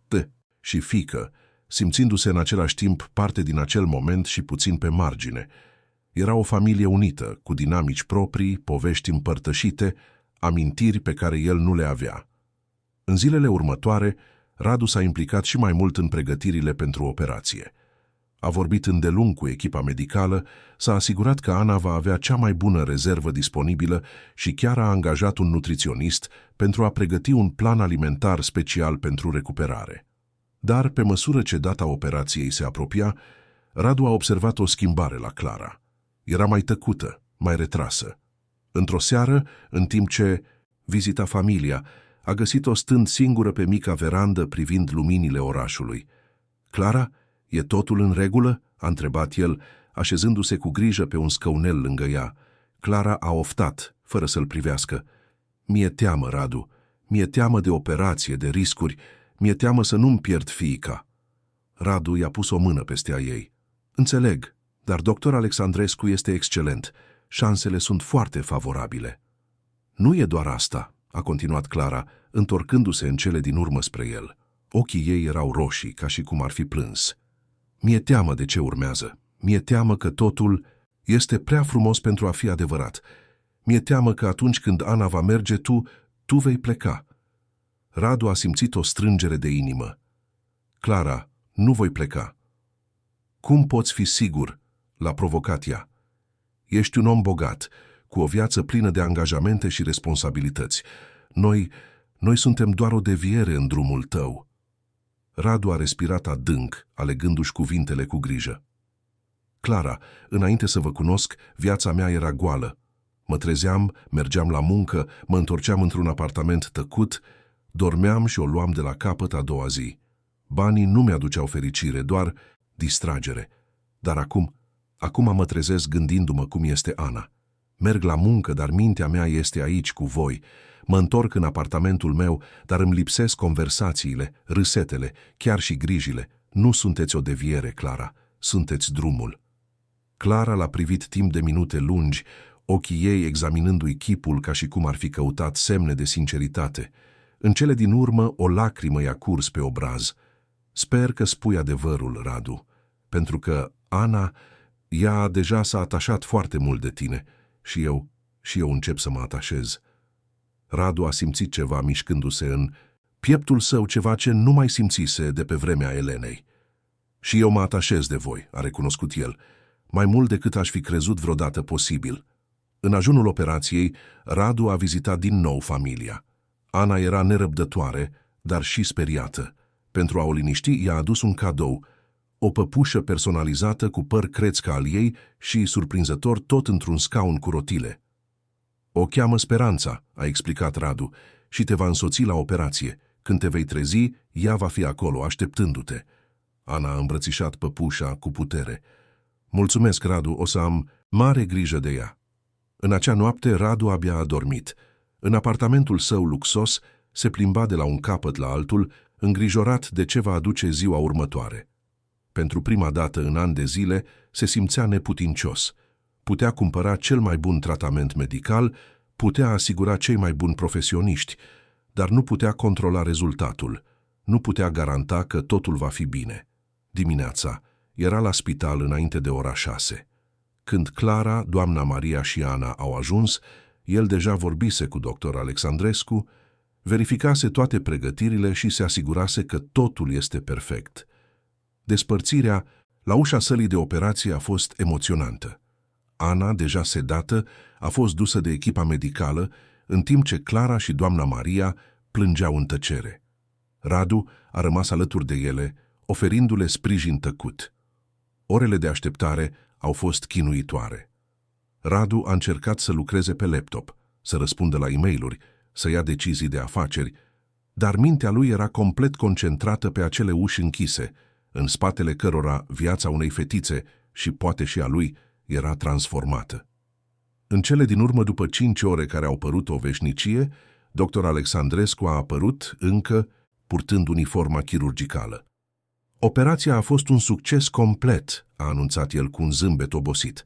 și fiică, simțindu-se în același timp parte din acel moment și puțin pe margine. Era o familie unită, cu dinamici proprii, povești împărtășite, amintiri pe care el nu le avea. În zilele următoare, Radu s-a implicat și mai mult în pregătirile pentru operație. A vorbit îndelung cu echipa medicală, s-a asigurat că Ana va avea cea mai bună rezervă disponibilă și chiar a angajat un nutriționist pentru a pregăti un plan alimentar special pentru recuperare. Dar, pe măsură ce data operației se apropia, Radu a observat o schimbare la Clara. Era mai tăcută, mai retrasă. Într-o seară, în timp ce vizita familia, a găsit-o stând singură pe mica verandă privind luminile orașului. Clara, e totul în regulă?" a întrebat el, așezându-se cu grijă pe un scăunel lângă ea. Clara a oftat, fără să-l privească. Mi-e teamă, Radu. Mi-e teamă de operație, de riscuri. Mi-e teamă să nu-mi pierd fiica." Radu i-a pus o mână peste a ei. Înțeleg, dar doctor Alexandrescu este excelent. Șansele sunt foarte favorabile." Nu e doar asta," a continuat Clara, întorcându-se în cele din urmă spre el. Ochii ei erau roșii, ca și cum ar fi plâns. Mi-e teamă de ce urmează. Mi-e teamă că totul este prea frumos pentru a fi adevărat. Mi-e teamă că atunci când Ana va merge, tu vei pleca." Radu a simțit o strângere de inimă. Clara, nu voi pleca." Cum poți fi sigur?" l-a provocat ea. Ești un om bogat, cu o viață plină de angajamente și responsabilități. Noi suntem doar o deviere în drumul tău." Radu a respirat adânc, alegându-și cuvintele cu grijă. Clara, înainte să vă cunosc, viața mea era goală. Mă trezeam, mergeam la muncă, mă întorceam într-un apartament tăcut, dormeam și o luam de la capăt a doua zi. Banii nu mi-aduceau fericire, doar distragere. Dar acum mă trezesc gândindu-mă cum este Ana. Merg la muncă, dar mintea mea este aici cu voi. Mă întorc în apartamentul meu, dar îmi lipsesc conversațiile, râsetele, chiar și grijile. Nu sunteți o deviere, Clara, sunteți drumul." Clara l-a privit timp de minute lungi, ochii ei examinându-i chipul ca și cum ar fi căutat semne de sinceritate. În cele din urmă, o lacrimă i-a curs pe obraz. Sper că spui adevărul, Radu, pentru că Ana, ea deja s-a atașat foarte mult de tine și eu încep să mă atașez." Radu a simțit ceva mișcându-se în pieptul său, ceva ce nu mai simțise de pe vremea Elenei. Și eu mă atașez de voi, a recunoscut el, mai mult decât aș fi crezut vreodată posibil. În ajunul operației, Radu a vizitat din nou familia. Ana era nerăbdătoare, dar și speriată. Pentru a o liniști, i-a adus un cadou, o păpușă personalizată cu păr creț ca al ei și, surprinzător, tot într-un scaun cu rotile. O cheamă Speranța, a explicat Radu, și te va însoți la operație. Când te vei trezi, ea va fi acolo, așteptându-te. Ana a îmbrățișat păpușa cu putere. Mulțumesc, Radu, o să am mare grijă de ea. În acea noapte, Radu abia a dormit. În apartamentul său luxos, se plimba de la un capăt la altul, îngrijorat de ce va aduce ziua următoare. Pentru prima dată în ani de zile, se simțea neputincios. Putea cumpăra cel mai bun tratament medical, putea asigura cei mai buni profesioniști, dar nu putea controla rezultatul. Nu putea garanta că totul va fi bine. Dimineața, era la spital înainte de ora 6. Când Clara, doamna Maria și Ana au ajuns, el deja vorbise cu doctor Alexandrescu, verificase toate pregătirile și se asigurase că totul este perfect. Despărțirea la ușa sălii de operație a fost emoționantă. Ana, deja sedată, a fost dusă de echipa medicală, în timp ce Clara și doamna Maria plângeau în tăcere. Radu a rămas alături de ele, oferindu-le sprijin tăcut. Orele de așteptare au fost chinuitoare. Radu a încercat să lucreze pe laptop, să răspundă la e-mailuri, să ia decizii de afaceri, dar mintea lui era complet concentrată pe acele uși închise, în spatele cărora viața unei fetițe și poate și a lui era transformată. În cele din urmă, după 5 ore care au părut o veșnicie, dr. Alexandrescu a apărut încă purtând uniforma chirurgicală. Operația a fost un succes complet, a anunțat el cu un zâmbet obosit.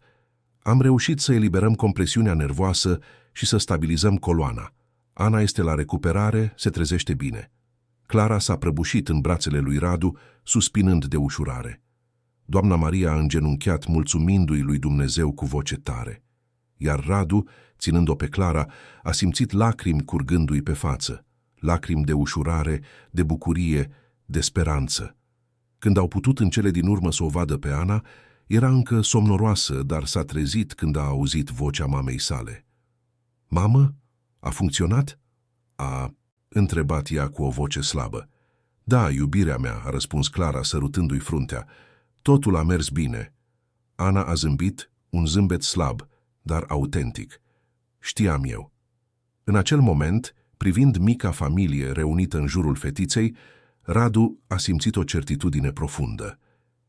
Am reușit să eliberăm compresiunea nervoasă și să stabilizăm coloana. Ana este la recuperare, se trezește bine. Clara s-a prăbușit în brațele lui Radu, suspinând de ușurare. Doamna Maria a îngenunchiat mulțumindu-i lui Dumnezeu cu voce tare. Iar Radu, ținând-o pe Clara, a simțit lacrimi curgându-i pe față. Lacrimi de ușurare, de bucurie, de speranță. Când au putut în cele din urmă să o vadă pe Ana, era încă somnoroasă, dar s-a trezit când a auzit vocea mamei sale. Mamă? A funcționat?" a întrebat ea cu o voce slabă. Da, iubirea mea," a răspuns Clara, sărutându-i fruntea. Totul a mers bine." Ana a zâmbit, un zâmbet slab, dar autentic. Știam eu. În acel moment, privind mica familie reunită în jurul fetiței, Radu a simțit o certitudine profundă.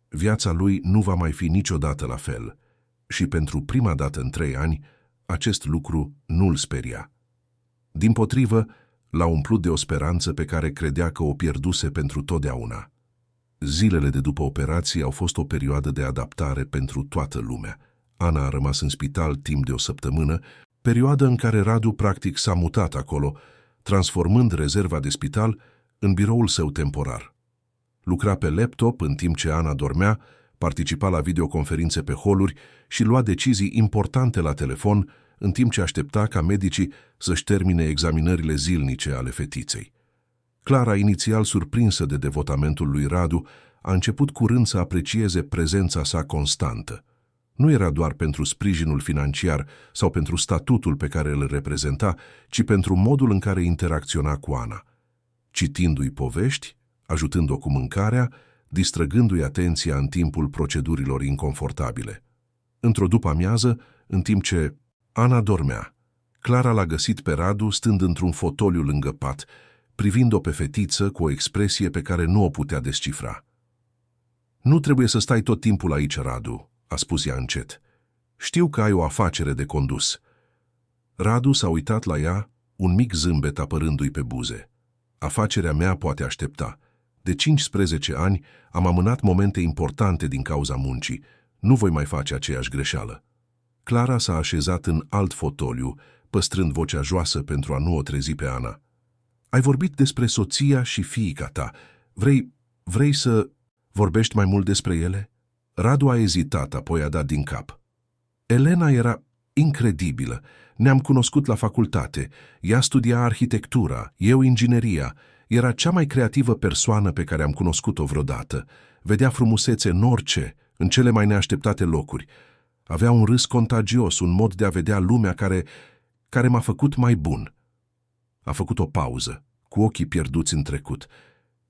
Viața lui nu va mai fi niciodată la fel. Și pentru prima dată în 3 ani, acest lucru nu-l speria. Dimpotrivă, l-a umplut de o speranță pe care credea că o pierduse pentru totdeauna. Zilele de după operație au fost o perioadă de adaptare pentru toată lumea. Ana a rămas în spital timp de o săptămână, perioadă în care Radu practic s-a mutat acolo, transformând rezerva de spital în biroul său temporar. Lucra pe laptop în timp ce Ana dormea, participa la videoconferințe pe holuri și lua decizii importante la telefon, în timp ce aștepta ca medicii să-și termine examinările zilnice ale fetiței. Clara, inițial surprinsă de devotamentul lui Radu, a început curând să aprecieze prezența sa constantă. Nu era doar pentru sprijinul financiar sau pentru statutul pe care îl reprezenta, ci pentru modul în care interacționa cu Ana. Citindu-i povești, ajutând-o cu mâncarea, distrăgându-i atenția în timpul procedurilor inconfortabile. Într-o după-amiază, în timp ce Ana dormea, Clara l-a găsit pe Radu stând într-un fotoliu lângă pat, privind-o pe fetiță cu o expresie pe care nu o putea descifra. Nu trebuie să stai tot timpul aici, Radu," a spus ea încet. Știu că ai o afacere de condus." Radu s-a uitat la ea, un mic zâmbet apărându-i pe buze. Afacerea mea poate aștepta. De 15 ani am amânat momente importante din cauza muncii. Nu voi mai face aceeași greșeală." Clara s-a așezat în alt fotoliu, păstrând vocea joasă pentru a nu o trezi pe Ana. Ai vorbit despre soția și fiica ta. Vrei să vorbești mai mult despre ele?" Radu a ezitat, apoi a dat din cap. Elena era incredibilă. Ne-am cunoscut la facultate. Ea studia arhitectura, eu ingineria. Era cea mai creativă persoană pe care am cunoscut-o vreodată. Vedea frumusețe în orice, în cele mai neașteptate locuri. Avea un râs contagios, un mod de a vedea lumea care m-a făcut mai bun. A făcut o pauză, cu ochii pierduți în trecut.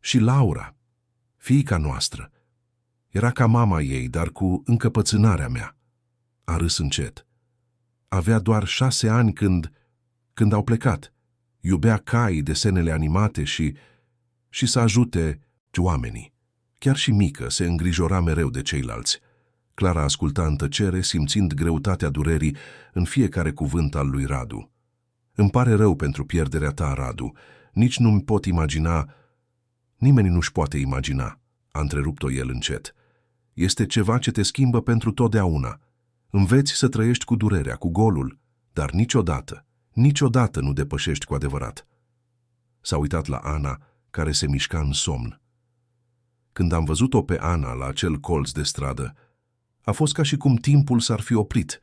Și Laura, fiica noastră, era ca mama ei, dar cu încăpățânarea mea. A râs încet. Avea doar 6 ani când au plecat. Iubea cai, desenele animate și să ajute oamenii. chiar și mică, se îngrijora mereu de ceilalți. Clara asculta în tăcere, simțind greutatea durerii în fiecare cuvânt al lui Radu. Îmi pare rău pentru pierderea ta, Radu. Nici nu-mi pot imagina... Nimeni nu-și poate imagina, a întrerupt-o el încet. Este ceva ce te schimbă pentru totdeauna. Înveți să trăiești cu durerea, cu golul, dar niciodată nu depășești cu adevărat. S-a uitat la Ana, care se mișca în somn. Când am văzut-o pe Ana la acel colț de stradă, a fost ca și cum timpul s-ar fi oprit.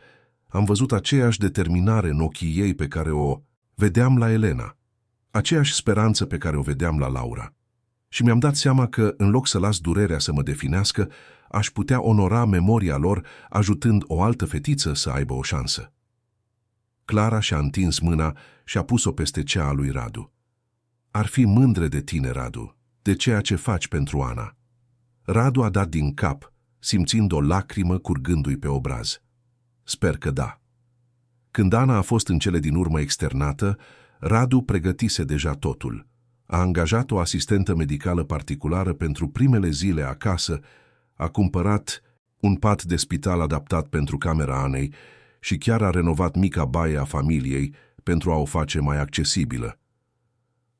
Am văzut aceeași determinare în ochii ei pe care o vedeam la Elena, aceeași speranță pe care o vedeam la Laura. Și mi-am dat seama că, în loc să las durerea să mă definească, aș putea onora memoria lor ajutând o altă fetiță să aibă o șansă. Clara și-a întins mâna și a pus-o peste cea a lui Radu. Ar fi mândre de tine, Radu, de ceea ce faci pentru Ana. Radu a dat din cap, simțind o lacrimă curgându-i pe obraz. Sper că da. Când Ana a fost în cele din urmă externată, Radu pregătise deja totul. A angajat o asistentă medicală particulară pentru primele zile acasă, a cumpărat un pat de spital adaptat pentru camera Anei și chiar a renovat mica baie a familiei pentru a o face mai accesibilă.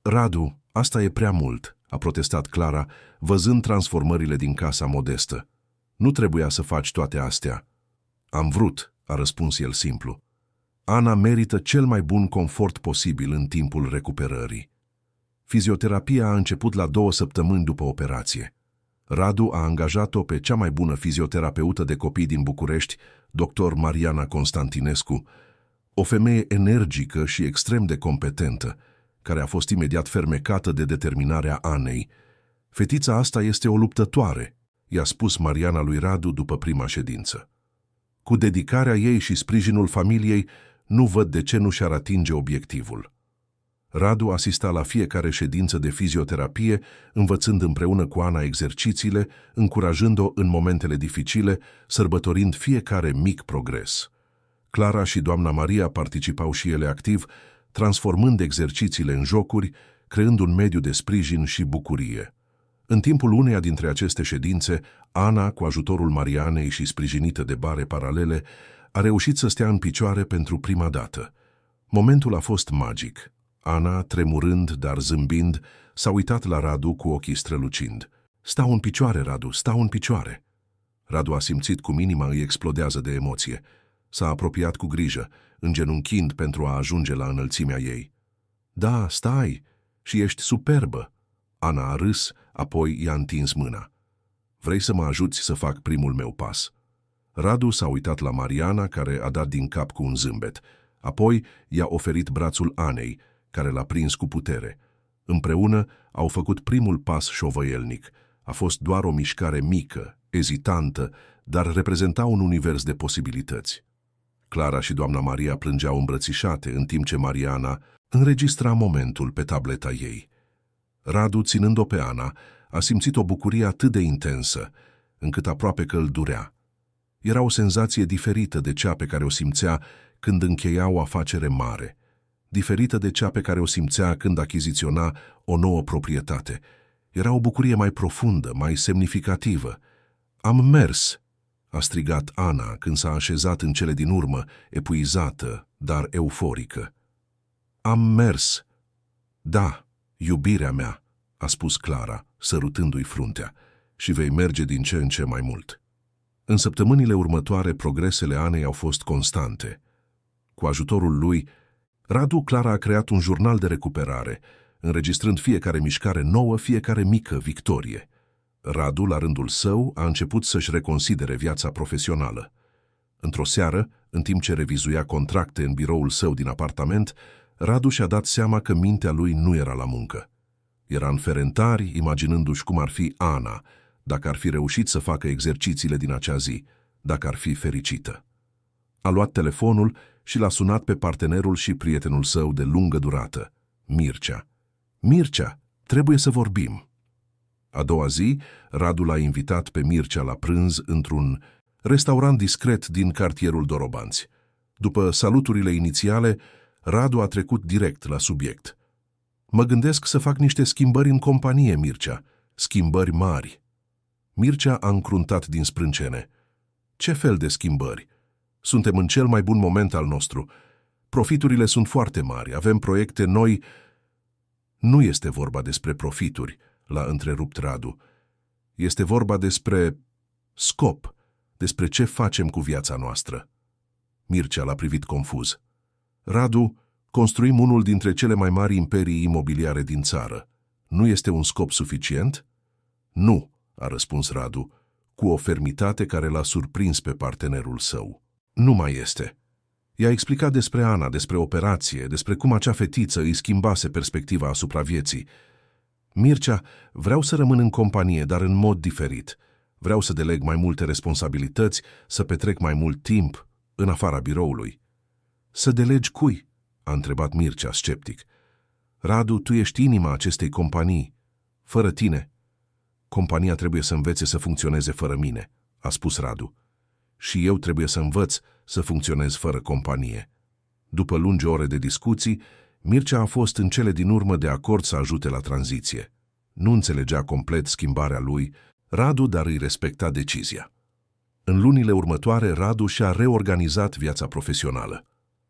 Radu, asta e prea mult, a protestat Clara, văzând transformările din casa modestă. Nu trebuia să faci toate astea. Am vrut, a răspuns el simplu. Ana merită cel mai bun confort posibil în timpul recuperării. Fizioterapia a început la 2 săptămâni după operație. Radu a angajat-o pe cea mai bună fizioterapeută de copii din București, dr. Mariana Constantinescu, o femeie energică și extrem de competentă, care a fost imediat fermecată de determinarea Anei. Fetița asta este o luptătoare, i-a spus Mariana lui Radu după prima ședință. Cu dedicarea ei și sprijinul familiei, nu văd de ce nu și-ar atinge obiectivul. Radu asista la fiecare ședință de fizioterapie, învățând împreună cu Ana exercițiile, încurajând-o în momentele dificile, sărbătorind fiecare mic progres. Clara și doamna Maria participau și ele activ, transformând exercițiile în jocuri, creând un mediu de sprijin și bucurie. În timpul uneia dintre aceste ședințe, Ana, cu ajutorul Marianei și sprijinită de bare paralele, a reușit să stea în picioare pentru prima dată. Momentul a fost magic. Ana, tremurând, dar zâmbind, s-a uitat la Radu cu ochii strălucind. Stau în picioare, Radu, stau în picioare. Radu a simțit cum inima îi explodează de emoție. S-a apropiat cu grijă, îngenunchind pentru a ajunge la înălțimea ei. Da, stai, și ești superbă. Ana a râs, apoi i-a întins mâna. Vrei să mă ajuți să fac primul meu pas? Radu s-a uitat la Mariana, care a dat din cap cu un zâmbet. Apoi i-a oferit brațul Anei, care l-a prins cu putere. Împreună au făcut primul pas șovăielnic. A fost doar o mișcare mică, ezitantă, dar reprezenta un univers de posibilități. Clara și doamna Maria plângeau îmbrățișate, în timp ce Mariana înregistra momentul pe tableta ei. Radu, ținând-o pe Ana, a simțit o bucurie atât de intensă, încât aproape că îl durea. Era o senzație diferită de cea pe care o simțea când încheia o afacere mare, diferită de cea pe care o simțea când achiziționa o nouă proprietate. Era o bucurie mai profundă, mai semnificativă. Am mers, a strigat Ana când s-a așezat în cele din urmă, epuizată, dar euforică. Am mers. Da, iubirea mea, a spus Clara, sărutându-i fruntea, și vei merge din ce în ce mai mult. În săptămânile următoare, progresele Anei au fost constante. Cu ajutorul lui, Radu Clara a creat un jurnal de recuperare, înregistrând fiecare mișcare nouă, fiecare mică victorie. Radu, la rândul său, a început să-și reconsidere viața profesională. Într-o seară, în timp ce revizuia contracte în biroul său din apartament, Radu și-a dat seama că mintea lui nu era la muncă. Era în ferentari, imaginându-și cum ar fi Ana, dacă ar fi reușit să facă exercițiile din acea zi, dacă ar fi fericită. A luat telefonul și l-a sunat pe partenerul și prietenul său de lungă durată, Mircea. Mircea, trebuie să vorbim. A doua zi, Radu l-a invitat pe Mircea la prânz într-un restaurant discret din cartierul Dorobanți. După saluturile inițiale, Radu a trecut direct la subiect. Mă gândesc să fac niște schimbări în companie, Mircea, schimbări mari. Mircea a încruntat din sprâncene. Ce fel de schimbări? Suntem în cel mai bun moment al nostru. Profiturile sunt foarte mari, avem proiecte noi. Nu este vorba despre profituri, l-a întrerupt Radu. Este vorba despre scop, despre ce facem cu viața noastră. Mircea l-a privit confuz. Radu, construim unul dintre cele mai mari imperii imobiliare din țară. Nu este un scop suficient? Nu, a răspuns Radu, cu o fermitate care l-a surprins pe partenerul său. Nu mai este. I-a explicat despre Ana, despre operație, despre cum acea fetiță îi schimbase perspectiva asupra vieții. Mircea, vreau să rămân în companie, dar în mod diferit. Vreau să deleg mai multe responsabilități, să petrec mai mult timp în afara biroului. Să delegi cui? A întrebat Mircea, sceptic. Radu, tu ești inima acestei companii. Fără tine. Compania trebuie să învețe să funcționeze fără mine, a spus Radu. Și eu trebuie să învăț să funcționez fără companie. După lungi ore de discuții, Mircea a fost în cele din urmă de acord să ajute la tranziție. Nu înțelegea complet schimbarea lui Radu, dar îi respecta decizia. În lunile următoare, Radu și-a reorganizat viața profesională.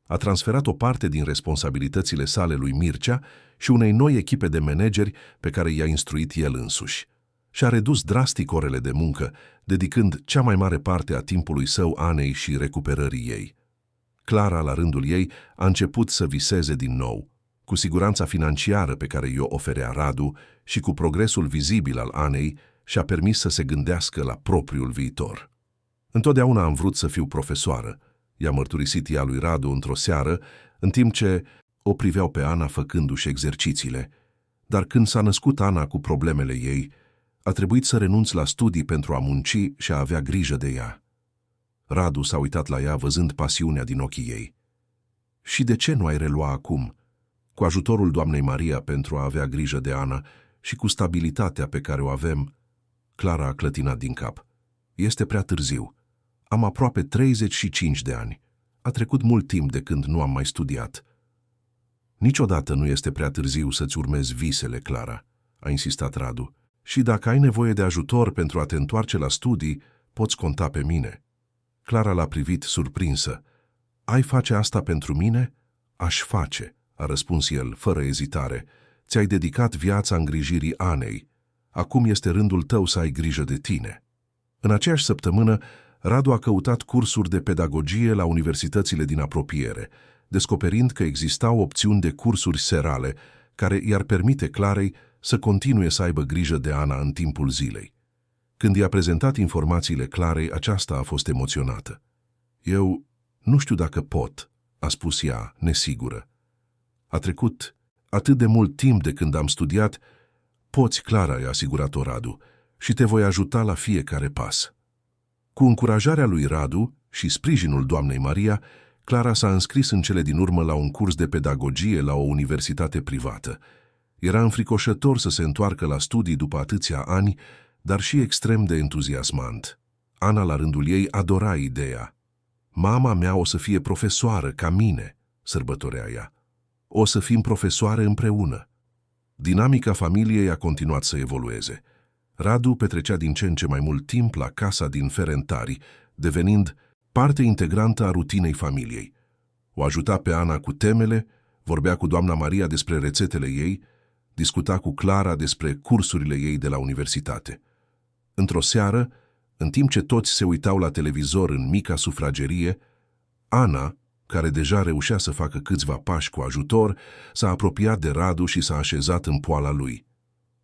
A transferat o parte din responsabilitățile sale lui Mircea și unei noi echipe de manageri pe care i-a instruit el însuși. Și-a redus drastic orele de muncă, dedicând cea mai mare parte a timpului său Anei și recuperării ei. Clara, la rândul ei, a început să viseze din nou, cu siguranța financiară pe care i-o oferea Radu și cu progresul vizibil al Anei, și-a permis să se gândească la propriul viitor. Întotdeauna am vrut să fiu profesoară, i-a mărturisit ea lui Radu într-o seară, în timp ce o priveau pe Ana făcându-și exercițiile. Dar când s-a născut Ana cu problemele ei, a trebuit să renunț la studii pentru a munci și a avea grijă de ea. Radu s-a uitat la ea văzând pasiunea din ochii ei. Și de ce nu ai relua acum? Cu ajutorul Doamnei Maria pentru a avea grijă de Ana și cu stabilitatea pe care o avem, Clara a clătinat din cap. Este prea târziu. Am aproape 35 de ani. A trecut mult timp de când nu am mai studiat. Niciodată nu este prea târziu să-ți urmezi visele, Clara, a insistat Radu. Și dacă ai nevoie de ajutor pentru a te întoarce la studii, poți conta pe mine. Clara l-a privit surprinsă. Ai face asta pentru mine? Aș face, a răspuns el, fără ezitare. Ți-ai dedicat viața îngrijirii Anei. Acum este rândul tău să ai grijă de tine. În aceeași săptămână, Radu a căutat cursuri de pedagogie la universitățile din apropiere, descoperind că existau opțiuni de cursuri serale, care i-ar permite Clarei să continue să aibă grijă de Ana în timpul zilei. Când i-a prezentat informațiile Clarei, aceasta a fost emoționată. Eu nu știu dacă pot, a spus ea, nesigură. A trecut atât de mult timp de când am studiat. Poți, Clara, i-a asigurat-o Radu, și te voi ajuta la fiecare pas. Cu încurajarea lui Radu și sprijinul Doamnei Maria, Clara s-a înscris în cele din urmă la un curs de pedagogie la o universitate privată. Era înfricoșător să se întoarcă la studii după atâția ani, dar și extrem de entuziasmant. Ana, la rândul ei, adora ideea. Mama mea o să fie profesoară, ca mine, sărbătorea ea. O să fim profesoare împreună. Dinamica familiei a continuat să evolueze. Radu petrecea din ce în ce mai mult timp la casa din Ferentari, devenind parte integrantă a rutinei familiei. O ajuta pe Ana cu temele, vorbea cu doamna Maria despre rețetele ei, discuta cu Clara despre cursurile ei de la universitate. Într-o seară, în timp ce toți se uitau la televizor în mica sufragerie, Ana, care deja reușea să facă câțiva pași cu ajutor, s-a apropiat de Radu și s-a așezat în poala lui.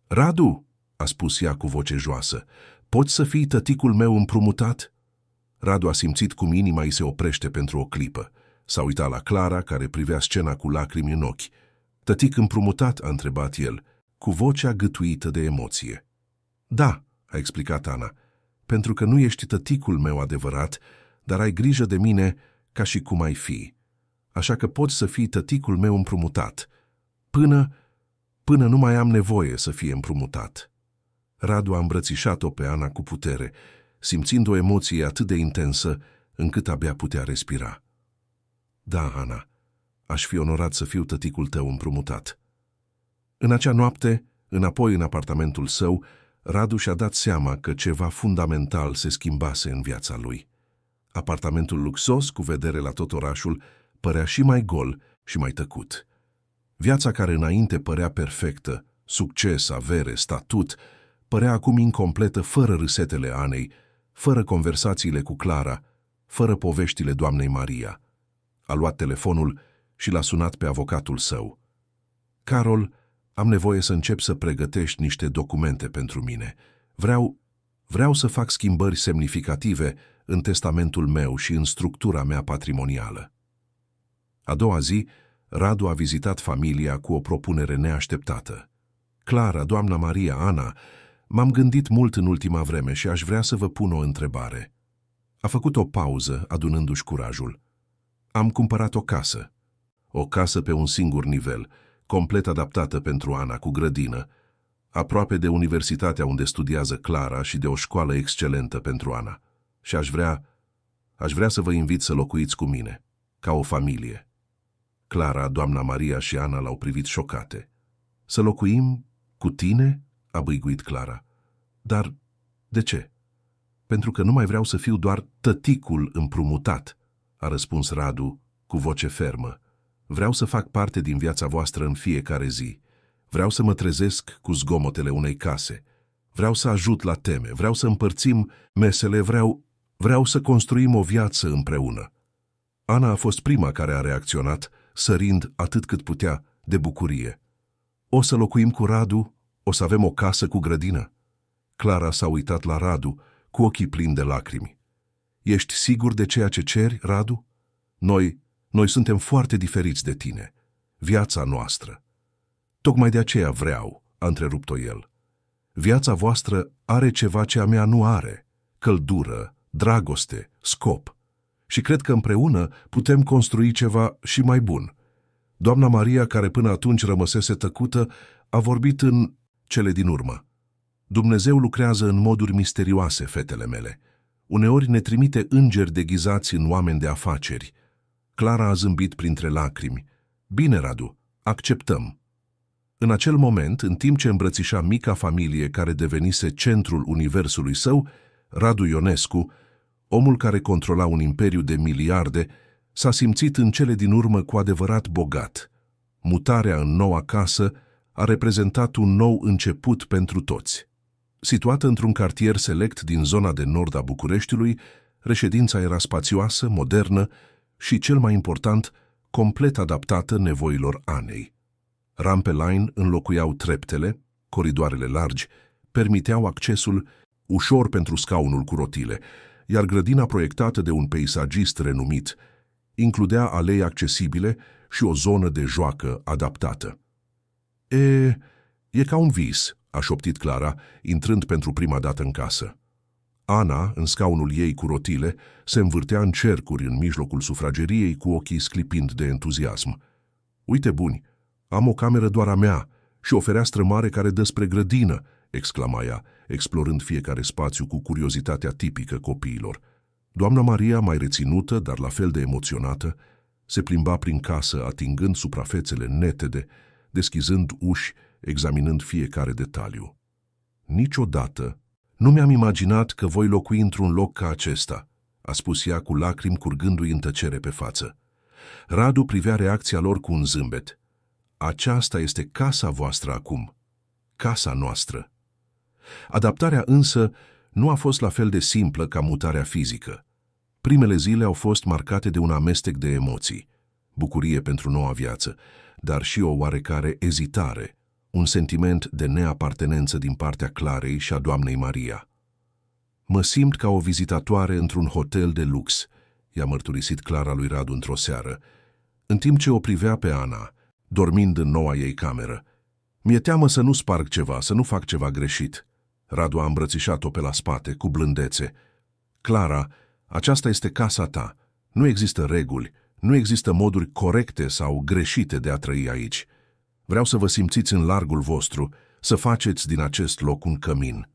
Radu, a spus ea cu voce joasă, poți să fii tăticul meu împrumutat? Radu a simțit cum inima îi se oprește pentru o clipă. S-a uitat la Clara, care privea scena cu lacrimi în ochi. Tătic împrumutat, a întrebat el, cu vocea gâtuită de emoție. Da, a explicat Ana, pentru că nu ești tăticul meu adevărat, dar ai grijă de mine ca și cum ai fi. Așa că poți să fii tăticul meu împrumutat, până nu mai am nevoie să fie împrumutat. Radu a îmbrățișat-o pe Ana cu putere, simțind o emoție atât de intensă încât abia putea respira. Da, Ana, aș fi onorat să fiu tăticul tău împrumutat. În acea noapte, înapoi în apartamentul său, Radu și-a dat seama că ceva fundamental se schimbase în viața lui. Apartamentul luxos, cu vedere la tot orașul, părea și mai gol și mai tăcut. Viața care înainte părea perfectă, succes, avere, statut, părea acum incompletă fără râsetele Anei, fără conversațiile cu Clara, fără poveștile doamnei Maria. A luat telefonul și l-a sunat pe avocatul său. Carol, am nevoie să încep să pregătești niște documente pentru mine. Vreau să fac schimbări semnificative în testamentul meu și în structura mea patrimonială. A doua zi, Radu a vizitat familia cu o propunere neașteptată. Clara, doamna Maria, Ana, m-am gândit mult în ultima vreme și aș vrea să vă pun o întrebare. A făcut o pauză, adunându-și curajul. Am cumpărat o casă pe un singur nivel, complet adaptată pentru Ana, cu grădină, aproape de universitatea unde studiază Clara și de o școală excelentă pentru Ana. Și aș vrea să vă invit să locuiți cu mine, ca o familie. Clara, doamna Maria și Ana l-au privit șocate. Să locuim cu tine? A bâiguit Clara. Dar de ce? Pentru că nu mai vreau să fiu doar tăticul împrumutat, a răspuns Radu cu voce fermă. Vreau să fac parte din viața voastră în fiecare zi. Vreau să mă trezesc cu zgomotele unei case. Vreau să ajut la teme, vreau să împărțim mesele, vreau să construim o viață împreună. Ana a fost prima care a reacționat, sărind atât cât putea de bucurie. O să locuim cu Radu? O să avem o casă cu grădină? Clara s-a uitat la Radu cu ochii plini de lacrimi. Ești sigur de ceea ce ceri, Radu? Noi suntem foarte diferiți de tine. Viața noastră. Tocmai de aceea vreau, a întrerupt-o el. Viața voastră are ceva ce a mea nu are. Căldură, dragoste, scop. Și cred că împreună putem construi ceva și mai bun. Doamna Maria, care până atunci rămăsese tăcută, a vorbit în cele din urmă. Dumnezeu lucrează în moduri misterioase, fetele mele. Uneori ne trimite îngeri deghizați în oameni de afaceri. Clara a zâmbit printre lacrimi. Bine, Radu, acceptăm. În acel moment, în timp ce îmbrățișa mica familie care devenise centrul universului său, Radu Ionescu, omul care controla un imperiu de miliarde, s-a simțit în cele din urmă cu adevărat bogat. Mutarea în noua casă a reprezentat un nou început pentru toți. Situată într-un cartier select din zona de nord a Bucureștiului, reședința era spațioasă, modernă și, cel mai important, complet adaptată nevoilor Anei. Rampe line înlocuiau treptele, coridoarele largi permiteau accesul ușor pentru scaunul cu rotile, iar grădina proiectată de un peisagist renumit includea alei accesibile și o zonă de joacă adaptată. E ca un vis, a șoptit Clara, intrând pentru prima dată în casă. Ana, în scaunul ei cu rotile, se învârtea în cercuri în mijlocul sufrageriei cu ochii sclipind de entuziasm. Uite buni, am o cameră doar a mea și o fereastră mare care dă spre grădină, exclama ea, explorând fiecare spațiu cu curiozitatea tipică copiilor. Doamna Maria, mai reținută, dar la fel de emoționată, se plimba prin casă, atingând suprafețele netede, deschizând uși, examinând fiecare detaliu. Niciodată nu mi-am imaginat că voi locui într-un loc ca acesta, a spus ea cu lacrimi curgându-i în tăcere pe față. Radu privea reacția lor cu un zâmbet. Aceasta este casa voastră acum, casa noastră. Adaptarea însă nu a fost la fel de simplă ca mutarea fizică. Primele zile au fost marcate de un amestec de emoții, bucurie pentru noua viață, dar și o oarecare ezitare, un sentiment de neapartenență din partea Clarei și a doamnei Maria. Mă simt ca o vizitatoare într-un hotel de lux, i-a mărturisit Clara lui Radu într-o seară, în timp ce o privea pe Ana, dormind în noua ei cameră. Mi-e teamă să nu sparg ceva, să nu fac ceva greșit. Radu a îmbrățișat-o pe la spate, cu blândețe. Clara, aceasta este casa ta. Nu există reguli, nu există moduri corecte sau greșite de a trăi aici. Vreau să vă simțiți în largul vostru, să faceți din acest loc un cămin.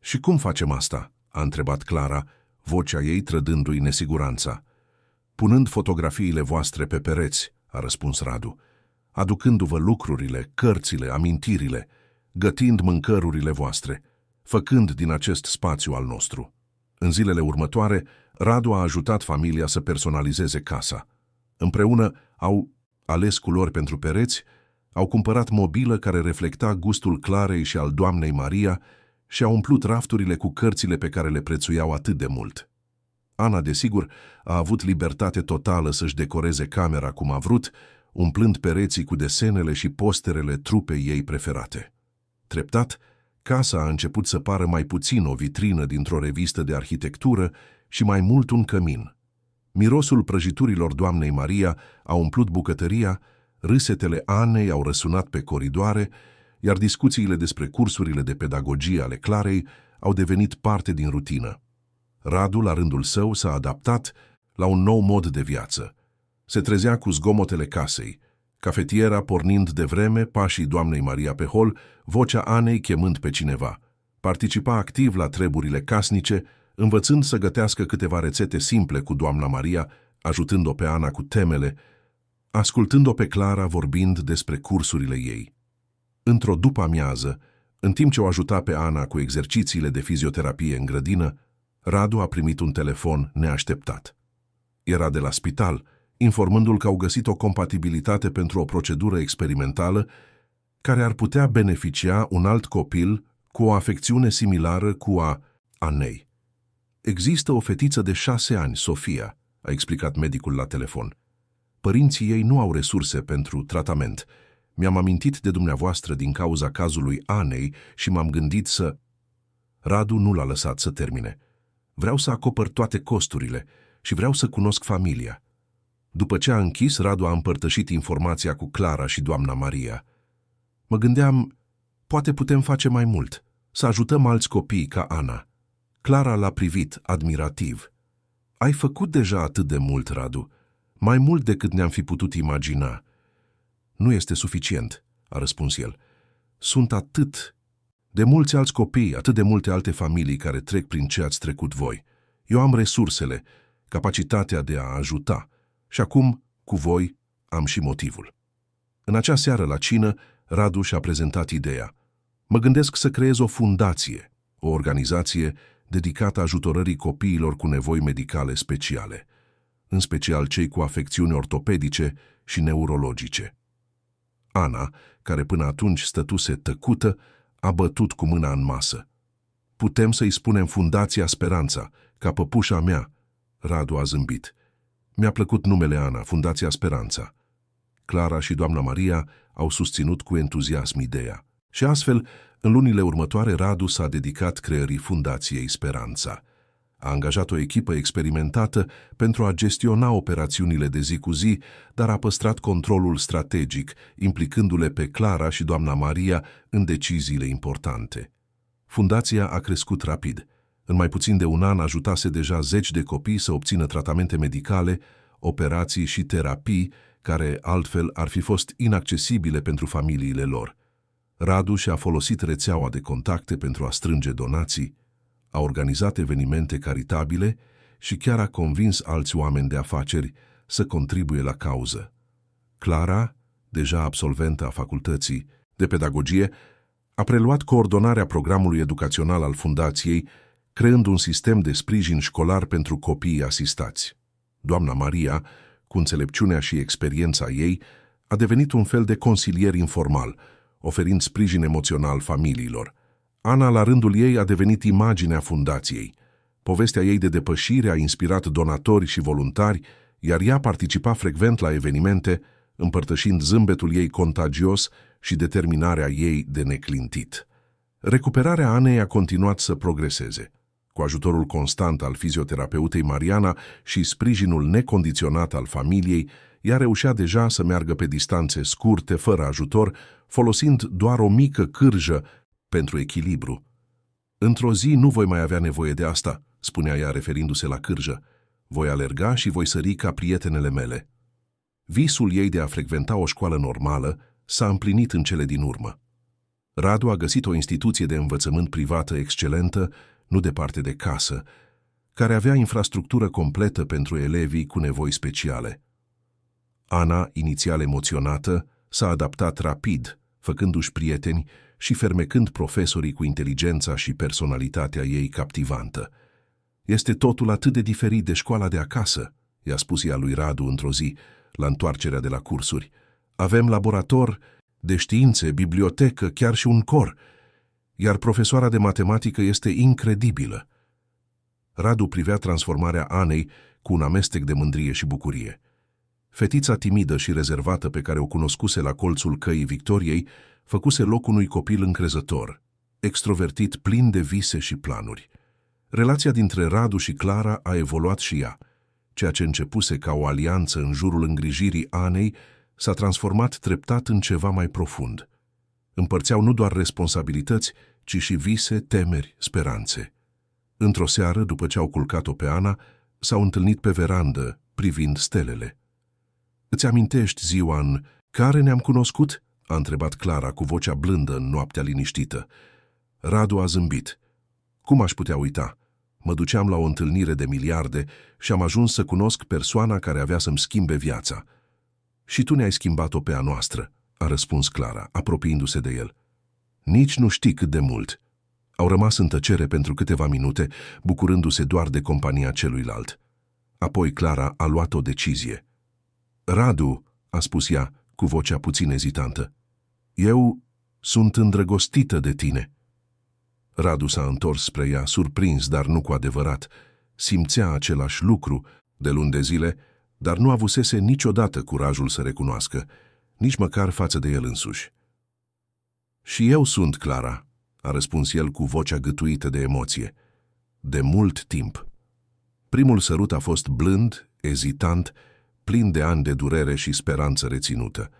Și cum facem asta? A întrebat Clara, vocea ei trădându-i nesiguranța. Punând fotografiile voastre pe pereți, a răspuns Radu, aducându-vă lucrurile, cărțile, amintirile, gătind mâncărurile voastre. făcând din acest spațiu al nostru. În zilele următoare, Radu a ajutat familia să personalizeze casa. Împreună au ales culori pentru pereți, au cumpărat mobilă care reflecta gustul Clarei și al doamnei Maria și au umplut rafturile cu cărțile pe care le prețuiau atât de mult. Ana, desigur, a avut libertate totală să-și decoreze camera cum a vrut, umplând pereții cu desenele și posterele trupei ei preferate. Treptat, casa a început să pară mai puțin o vitrină dintr-o revistă de arhitectură și mai mult un cămin. Mirosul prăjiturilor doamnei Maria a umplut bucătăria, râsetele Anei au răsunat pe coridoare, iar discuțiile despre cursurile de pedagogie ale Clarei au devenit parte din rutină. Radu, la rândul său, s-a adaptat la un nou mod de viață. Se trezea cu zgomotele casei, cafetiera pornind de vreme, pașii doamnei Maria pe hol, vocea Anei chemând pe cineva. Participa activ la treburile casnice, învățând să gătească câteva rețete simple cu doamna Maria, ajutând-o pe Ana cu temele, ascultând-o pe Clara vorbind despre cursurile ei. Într-o după-amiază, în timp ce o ajuta pe Ana cu exercițiile de fizioterapie în grădină, Radu a primit un telefon neașteptat. Era de la spital, informându-l că au găsit o compatibilitate pentru o procedură experimentală care ar putea beneficia un alt copil cu o afecțiune similară cu a Anei. Există o fetiță de 6 ani, Sofia, a explicat medicul la telefon. Părinții ei nu au resurse pentru tratament. Mi-am amintit de dumneavoastră din cauza cazului Anei și m-am gândit să... Radu nu l-a lăsat să termine. Vreau să acopăr toate costurile și vreau să cunosc familia. După ce a închis, Radu a împărtășit informația cu Clara și doamna Maria. Mă gândeam, poate putem face mai mult, să ajutăm alți copii ca Ana. Clara l-a privit admirativ. Ai făcut deja atât de mult, Radu, mai mult decât ne-am fi putut imagina. Nu este suficient, a răspuns el. Sunt atât de mulți alți copii, atât de multe alte familii care trec prin ce ați trecut voi. Eu am resursele, capacitatea de a ajuta și acum, cu voi, am și motivul. În acea seară la cină, Radu și-a prezentat ideea. Mă gândesc să creez o fundație, o organizație dedicată ajutorării copiilor cu nevoi medicale speciale, în special cei cu afecțiuni ortopedice și neurologice. Ana, care până atunci stătuse tăcută, a bătut cu mâna în masă. Putem să-i spunem Fundația Speranța, ca păpușa mea. Radu a zâmbit. Mi-a plăcut numele Ana, Fundația Speranța. Clara și doamna Maria au susținut cu entuziasm ideea. Și astfel, în lunile următoare, Radu s-a dedicat creării Fundației Speranța. A angajat o echipă experimentată pentru a gestiona operațiunile de zi cu zi, dar a păstrat controlul strategic, implicându-le pe Clara și doamna Maria în deciziile importante. Fundația a crescut rapid. În mai puțin de un an ajutase deja 10 de copii să obțină tratamente medicale, operații și terapii care altfel ar fi fost inaccesibile pentru familiile lor. Radu și-a folosit rețeaua de contacte pentru a strânge donații, a organizat evenimente caritabile și chiar a convins alți oameni de afaceri să contribuie la cauză. Clara, deja absolventă a facultății de pedagogie, a preluat coordonarea programului educațional al fundației, creând un sistem de sprijin școlar pentru copiii asistați. Doamna Maria, cu înțelepciunea și experiența ei, a devenit un fel de consilier informal, oferind sprijin emoțional familiilor. Ana, la rândul ei, a devenit imaginea fundației. Povestea ei de depășire a inspirat donatori și voluntari, iar ea participa frecvent la evenimente, împărtășind zâmbetul ei contagios și determinarea ei de neclintit. Recuperarea Anei a continuat să progreseze. Cu ajutorul constant al fizioterapeutei Mariana și sprijinul necondiționat al familiei, ea reușea deja să meargă pe distanțe scurte, fără ajutor, folosind doar o mică cârjă pentru echilibru. Într-o zi nu voi mai avea nevoie de asta, spunea ea referindu-se la cârjă. Voi alerga și voi sări ca prietenele mele. Visul ei de a frecventa o școală normală s-a împlinit în cele din urmă. Radu a găsit o instituție de învățământ privată excelentă, nu departe de casă, care avea infrastructură completă pentru elevii cu nevoi speciale. Ana, inițial emoționată, s-a adaptat rapid, făcându-și prieteni și fermecând profesorii cu inteligența și personalitatea ei captivantă. Este totul atât de diferit de școala de acasă, i-a spus ea lui Radu într-o zi, la întoarcerea de la cursuri. Avem laborator de științe, bibliotecă, chiar și un cor, iar profesoara de matematică este incredibilă. Radu privea transformarea Anei cu un amestec de mândrie și bucurie. Fetița timidă și rezervată pe care o cunoscuse la colțul căii Victoriei făcuse loc unui copil încrezător, extrovertit, plin de vise și planuri. Relația dintre Radu și Clara a evoluat și ea. Ceea ce începuse ca o alianță în jurul îngrijirii Anei s-a transformat treptat în ceva mai profund. Împărțeau nu doar responsabilități, ci și vise, temeri, speranțe. Într-o seară, după ce au culcat-o pe Ana, s-au întâlnit pe verandă, privind stelele. "Îți amintești ziua în care ne-am cunoscut?" a întrebat Clara cu vocea blândă în noaptea liniștită. Radu a zâmbit. "Cum aș putea uita? Mă duceam la o întâlnire de miliarde și am ajuns să cunosc persoana care avea să-mi schimbe viața." "Și tu ne-ai schimbat-o pe a noastră," a răspuns Clara, apropiindu-se de el. "Nici nu știi cât de mult." Au rămas în tăcere pentru câteva minute, bucurându-se doar de compania celuilalt. Apoi Clara a luat o decizie. "Radu," a spus ea, cu vocea puțin ezitantă, "eu sunt îndrăgostită de tine." Radu s-a întors spre ea, surprins, dar nu cu adevărat. Simțea același lucru de luni de zile, dar nu avusese niciodată curajul să recunoască, nici măcar față de el însuși. "Și eu sunt, Clara," a răspuns el cu vocea gâtuită de emoție. "De mult timp." Primul sărut a fost blând, ezitant, plin de ani de durere și speranță reținută.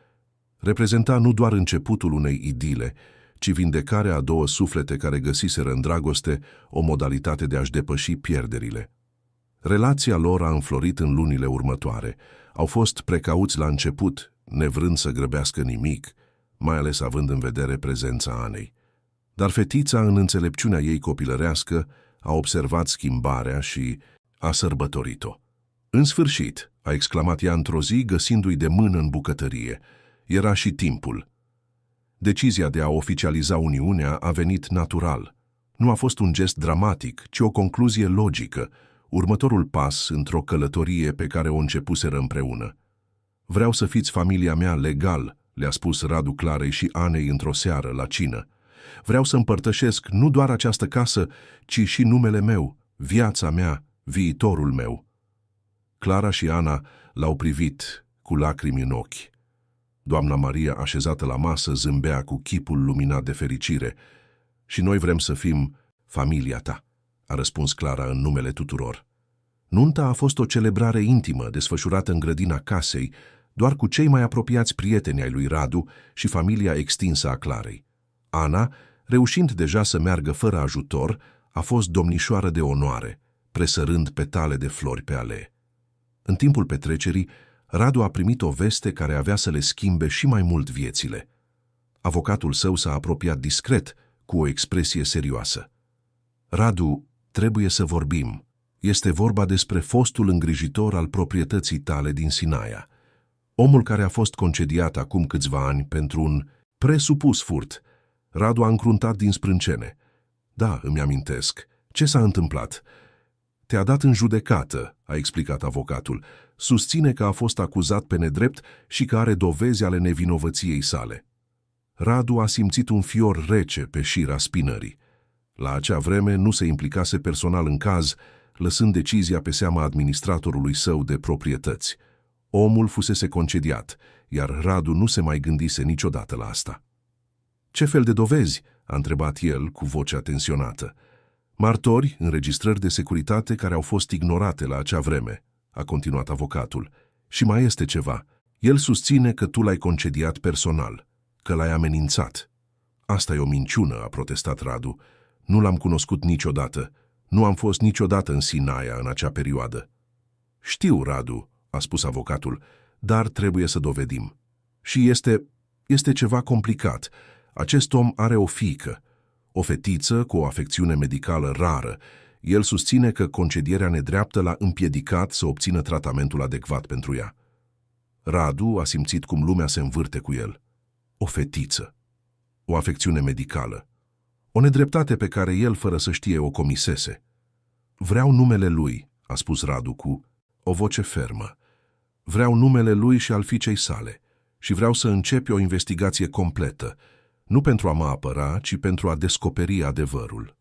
Reprezenta nu doar începutul unei idile, ci vindecarea a două suflete care găsiseră în dragoste o modalitate de a-și depăși pierderile. Relația lor a înflorit în lunile următoare. Au fost precauți la început, nevrând să grăbească nimic, mai ales având în vedere prezența Anei. Dar fetița, în înțelepciunea ei copilărească, a observat schimbarea și a sărbătorit-o. "În sfârșit!" a exclamat ea într-o zi, găsindu-i de mână în bucătărie. Era și timpul. Decizia de a oficializa uniunea a venit natural. Nu a fost un gest dramatic, ci o concluzie logică, următorul pas într-o călătorie pe care o începuseră împreună. "Vreau să fiți familia mea legal," le-a spus Radu Clarei și Anei într-o seară la cină. "Vreau să împărtășesc nu doar această casă, ci și numele meu, viața mea, viitorul meu." Clara și Ana l-au privit cu lacrimi în ochi. Doamna Maria, așezată la masă, zâmbea cu chipul luminat de fericire. "Și noi vrem să fim familia ta," a răspuns Clara în numele tuturor. Nunta a fost o celebrare intimă, desfășurată în grădina casei, doar cu cei mai apropiați prieteni ai lui Radu și familia extinsă a Clarei. Ana, reușind deja să meargă fără ajutor, a fost domnișoară de onoare, presărând petale de flori pe alee. În timpul petrecerii, Radu a primit o veste care avea să le schimbe și mai mult viețile. Avocatul său s-a apropiat discret, cu o expresie serioasă. "Radu, trebuie să vorbim. Este vorba despre fostul îngrijitor al proprietății tale din Sinaia. Omul care a fost concediat acum câțiva ani pentru un presupus furt." Radu a încruntat din sprâncene. "Da, îmi amintesc. Ce s-a întâmplat?" "Te-a dat în judecată," a explicat avocatul. "Susține că a fost acuzat pe nedrept și că are dovezi ale nevinovăției sale." Radu a simțit un fior rece pe șira spinării. La acea vreme nu se implicase personal în caz, lăsând decizia pe seama administratorului său de proprietăți. Omul fusese concediat, iar Radu nu se mai gândise niciodată la asta. "Ce fel de dovezi?" a întrebat el cu vocea tensionată. "Martori, înregistrări de securitate care au fost ignorate la acea vreme," a continuat avocatul. "Și mai este ceva. El susține că tu l-ai concediat personal, că l-ai amenințat." "Asta e o minciună," a protestat Radu. "Nu l-am cunoscut niciodată. Nu am fost niciodată în Sinaia în acea perioadă." "Știu, Radu," a spus avocatul, "dar trebuie să dovedim. Și este ceva complicat. Acest om are o fiică, o fetiță cu o afecțiune medicală rară. El susține că concedierea nedreaptă l-a împiedicat să obțină tratamentul adecvat pentru ea." Radu a simțit cum lumea se învârte cu el. O fetiță. o afecțiune medicală, o nedreptate pe care el, fără să știe, o comisese. Vreau numele lui, a spus Radu cu o voce fermă. Vreau numele lui și al fiicei sale și vreau să începi o investigație completă, nu pentru a mă apăra, ci pentru a descoperi adevărul.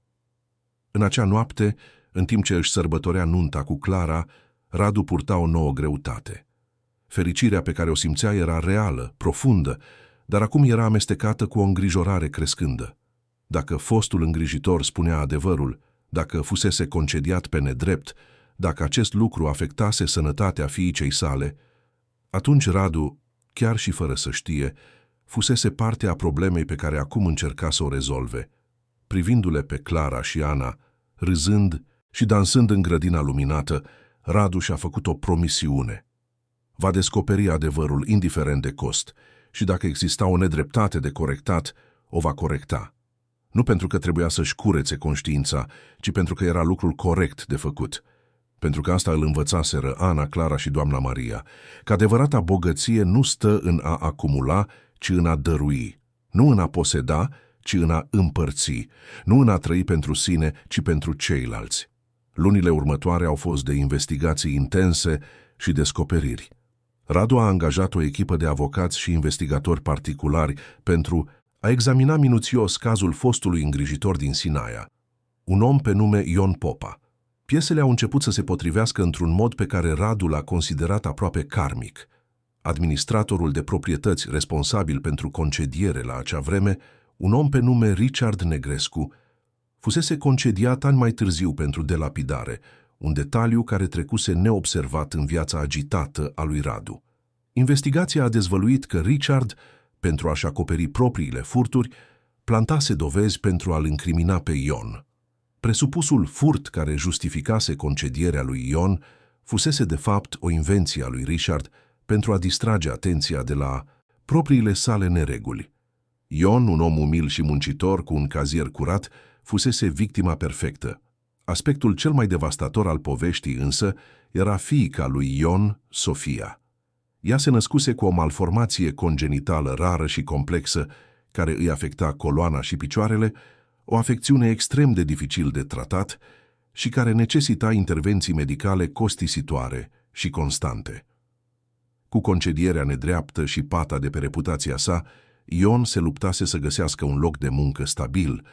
În acea noapte, în timp ce își sărbătorea nunta cu Clara, Radu purta o nouă greutate. Fericirea pe care o simțea era reală, profundă, dar acum era amestecată cu o îngrijorare crescândă. Dacă fostul îngrijitor spunea adevărul, dacă fusese concediat pe nedrept, dacă acest lucru afectase sănătatea fiicei sale, atunci Radu, chiar și fără să știe, fusese parte a problemei pe care acum încerca să o rezolve. Privindu-le pe Clara și Ana, râzând și dansând în grădina luminată, Radu și-a făcut o promisiune. Va descoperi adevărul indiferent de cost și dacă exista o nedreptate de corectat, o va corecta. Nu pentru că trebuia să-și curețe conștiința, ci pentru că era lucrul corect de făcut. Pentru că asta îl învățaseră Ana, Clara și doamna Maria, că adevărata bogăție nu stă în a acumula, ci în a dărui, nu în a poseda, ci în a împărți, nu în a trăi pentru sine, ci pentru ceilalți. Lunile următoare au fost de investigații intense și descoperiri. Radu a angajat o echipă de avocați și investigatori particulari pentru a examina minuțios cazul fostului îngrijitor din Sinaia, un om pe nume Ion Popa. Piesele au început să se potrivească într-un mod pe care Radu l-a considerat aproape karmic. Administratorul de proprietăți responsabil pentru concediere la acea vreme, un om pe nume Richard Negrescu, fusese concediat ani mai târziu pentru delapidare, un detaliu care trecuse neobservat în viața agitată a lui Radu. Investigația a dezvăluit că Richard, pentru a-și acoperi propriile furturi, plantase dovezi pentru a-l incrimina pe Ion. Presupusul furt care justificase concedierea lui Ion fusese de fapt o invenție a lui Richard pentru a distrage atenția de la propriile sale nereguli. Ion, un om umil și muncitor cu un cazier curat, fusese victima perfectă. Aspectul cel mai devastator al poveștii însă era fiica lui Ion, Sofia. Ea se născuse cu o malformație congenitală rară și complexă care îi afecta coloana și picioarele, o afecțiune extrem de dificil de tratat și care necesita intervenții medicale costisitoare și constante. Cu concedierea nedreaptă și pata de pe reputația sa, Ion se luptase să găsească un loc de muncă stabil,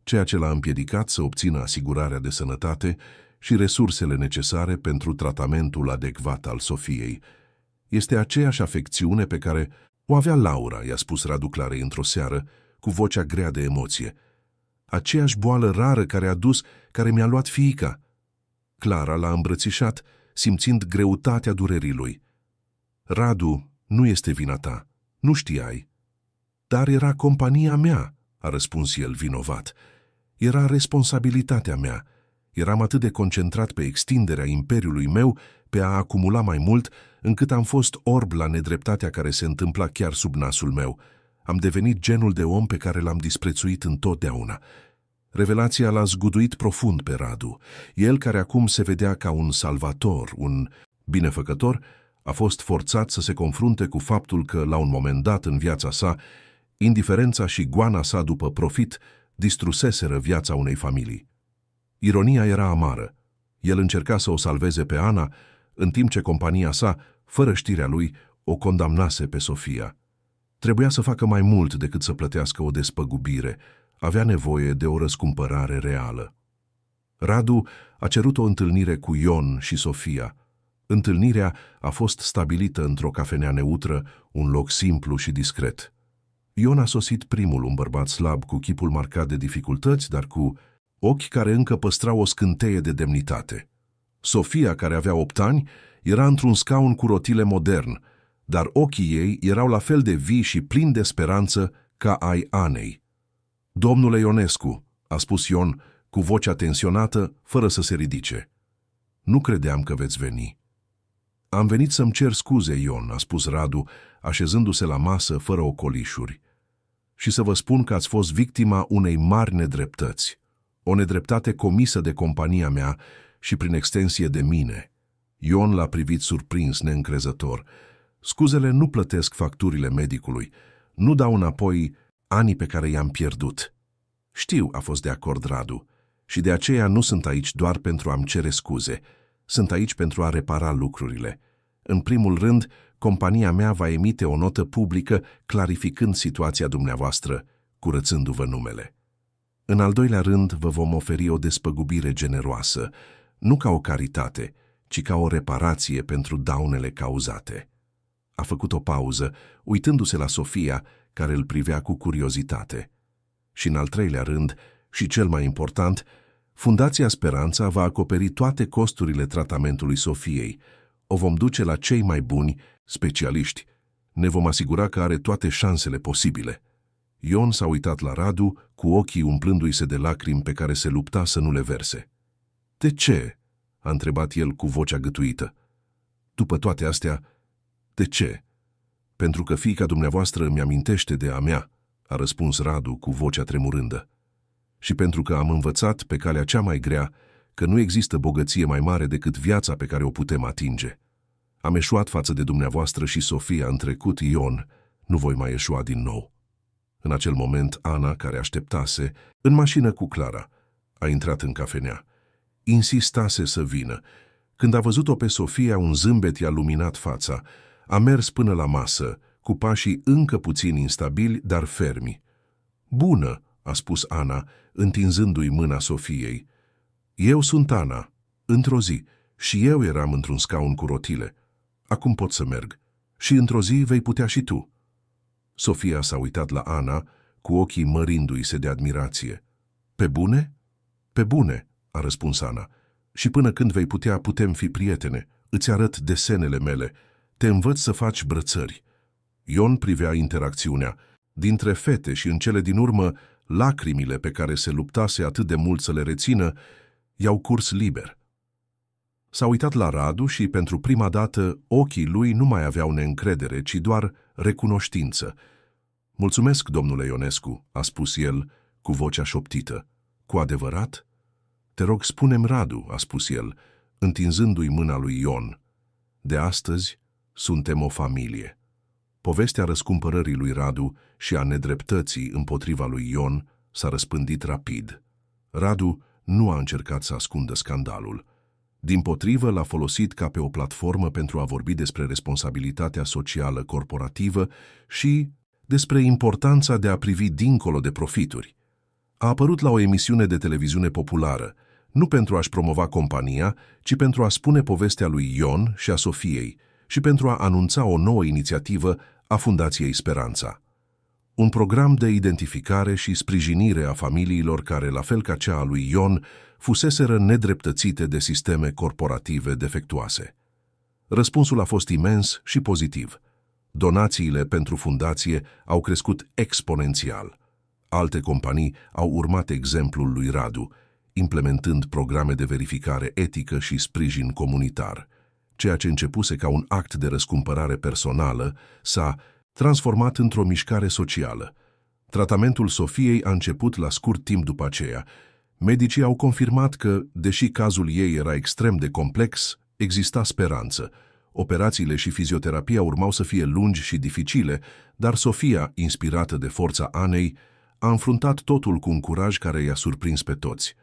ceea ce l-a împiedicat să obțină asigurarea de sănătate și resursele necesare pentru tratamentul adecvat al Sofiei. Este aceeași afecțiune pe care o avea Laura, i-a spus Radu Clarei într-o seară, cu vocea grea de emoție. Aceeași boală rară care mi-a luat fiica. Clara l-a îmbrățișat, simțind greutatea durerii lui. Radu, nu este vina ta, nu știai. Dar era compania mea, a răspuns el vinovat. Era responsabilitatea mea. Eram atât de concentrat pe extinderea imperiului meu, pe a acumula mai mult, încât am fost orb la nedreptatea care se întâmpla chiar sub nasul meu. Am devenit genul de om pe care l-am disprețuit întotdeauna. Revelația l-a zguduit profund pe Radu. El, care acum se vedea ca un salvator, un binefăcător, a fost forțat să se confrunte cu faptul că, la un moment dat în viața sa, indiferența și goana sa după profit distruseseră viața unei familii. Ironia era amară. El încerca să o salveze pe Ana, în timp ce compania sa, fără știrea lui, o condamnase pe Sofia. Trebuia să facă mai mult decât să plătească o despăgubire. Avea nevoie de o răscumpărare reală. Radu a cerut o întâlnire cu Ion și Sofia. Întâlnirea a fost stabilită într-o cafenea neutră, un loc simplu și discret. Ion a sosit primul, un bărbat slab cu chipul marcat de dificultăți, dar cu ochi care încă păstrau o scânteie de demnitate. Sofia, care avea 8 ani, era într-un scaun cu rotile modern, dar ochii ei erau la fel de vii și plini de speranță ca ai Anei. "Domnule Ionescu," a spus Ion, cu vocea tensionată, fără să se ridice. "Nu credeam că veți veni." "Am venit să-mi cer scuze, Ion," a spus Radu, așezându-se la masă fără ocolișuri. "Și să vă spun că ați fost victima unei mari nedreptăți. O nedreptate comisă de compania mea și prin extensie de mine." Ion l-a privit surprins, neîncrezător. "Scuzele nu plătesc facturile medicului. Nu dau înapoi anii pe care i-am pierdut. Știu, a fost de acord Radu, și de aceea nu sunt aici doar pentru a-mi cere scuze. Sunt aici pentru a repara lucrurile. În primul rând, compania mea va emite o notă publică clarificând situația dumneavoastră, curățându-vă numele. În al doilea rând, vă vom oferi o despăgubire generoasă, nu ca o caritate, ci ca o reparație pentru daunele cauzate. A făcut o pauză, uitându-se la Sofia, care îl privea cu curiozitate. Și în al treilea rând, și cel mai important, Fundația Speranța va acoperi toate costurile tratamentului Sofiei. O vom duce la cei mai buni specialiști. Ne vom asigura că are toate șansele posibile. Ion s-a uitat la Radu, cu ochii umplându-i-se de lacrimi pe care se lupta să nu le verse. De ce?" a întrebat el cu vocea gâtuită. După toate astea, de ce?" Pentru că fiica dumneavoastră îmi amintește de a mea," a răspuns Radu cu vocea tremurândă. Și pentru că am învățat pe calea cea mai grea că nu există bogăție mai mare decât viața pe care o putem atinge. Am eșuat față de dumneavoastră și Sofia în trecut, Ion, nu voi mai eșua din nou." În acel moment, Ana, care așteptase, în mașină cu Clara, a intrat în cafenea. Insistase să vină. Când a văzut-o pe Sofia, un zâmbet i-a luminat fața. A mers până la masă, cu pașii încă puțin instabili, dar fermi. "Bună," a spus Ana, întinzându-i mâna Sofiei. "Eu sunt Ana. Într-o zi. Și eu eram într-un scaun cu rotile. Acum pot să merg. Și într-o zi vei putea și tu." Sofia s-a uitat la Ana, cu ochii mărindu-i-se de admirație. "Pe bune?" "Pe bune," a răspuns Ana. "Și până când vei putea, putem fi prietene. Îți arăt desenele mele. Te învăț să faci brățări." Ion privea interacțiunea. Dintre fete și în cele din urmă, lacrimile pe care se luptase atât de mult să le rețină, i-au curs liber. S-a uitat la Radu și, pentru prima dată, ochii lui nu mai aveau neîncredere, ci doar recunoștință. "Mulțumesc, domnule Ionescu," a spus el, cu vocea șoptită. "Cu adevărat?" "Te rog, spune-mi, Radu," a spus el, întinzându-i mâna lui Ion. "De astăzi suntem o familie." Povestea răscumpărării lui Radu și a nedreptății împotriva lui Ion s-a răspândit rapid. Radu nu a încercat să ascundă scandalul. Dimpotrivă, l-a folosit ca pe o platformă pentru a vorbi despre responsabilitatea socială corporativă și despre importanța de a privi dincolo de profituri. A apărut la o emisiune de televiziune populară, nu pentru a-și promova compania, ci pentru a spune povestea lui Ion și a Sofiei și pentru a anunța o nouă inițiativă a Fundației Speranța. Un program de identificare și sprijinire a familiilor care, la fel ca cea a lui Ion, fuseseră nedreptățite de sisteme corporative defectuoase. Răspunsul a fost imens și pozitiv. Donațiile pentru fundație au crescut exponențial. Alte companii au urmat exemplul lui Radu, implementând programe de verificare etică și sprijin comunitar. Ceea ce începuse ca un act de răscumpărare personală s-a transformat într-o mișcare socială. Tratamentul Sofiei a început la scurt timp după aceea. Medicii au confirmat că, deși cazul ei era extrem de complex, exista speranță. Operațiile și fizioterapia urmau să fie lungi și dificile, dar Sofia, inspirată de forța Anei, a înfruntat totul cu un curaj care i-a surprins pe toți.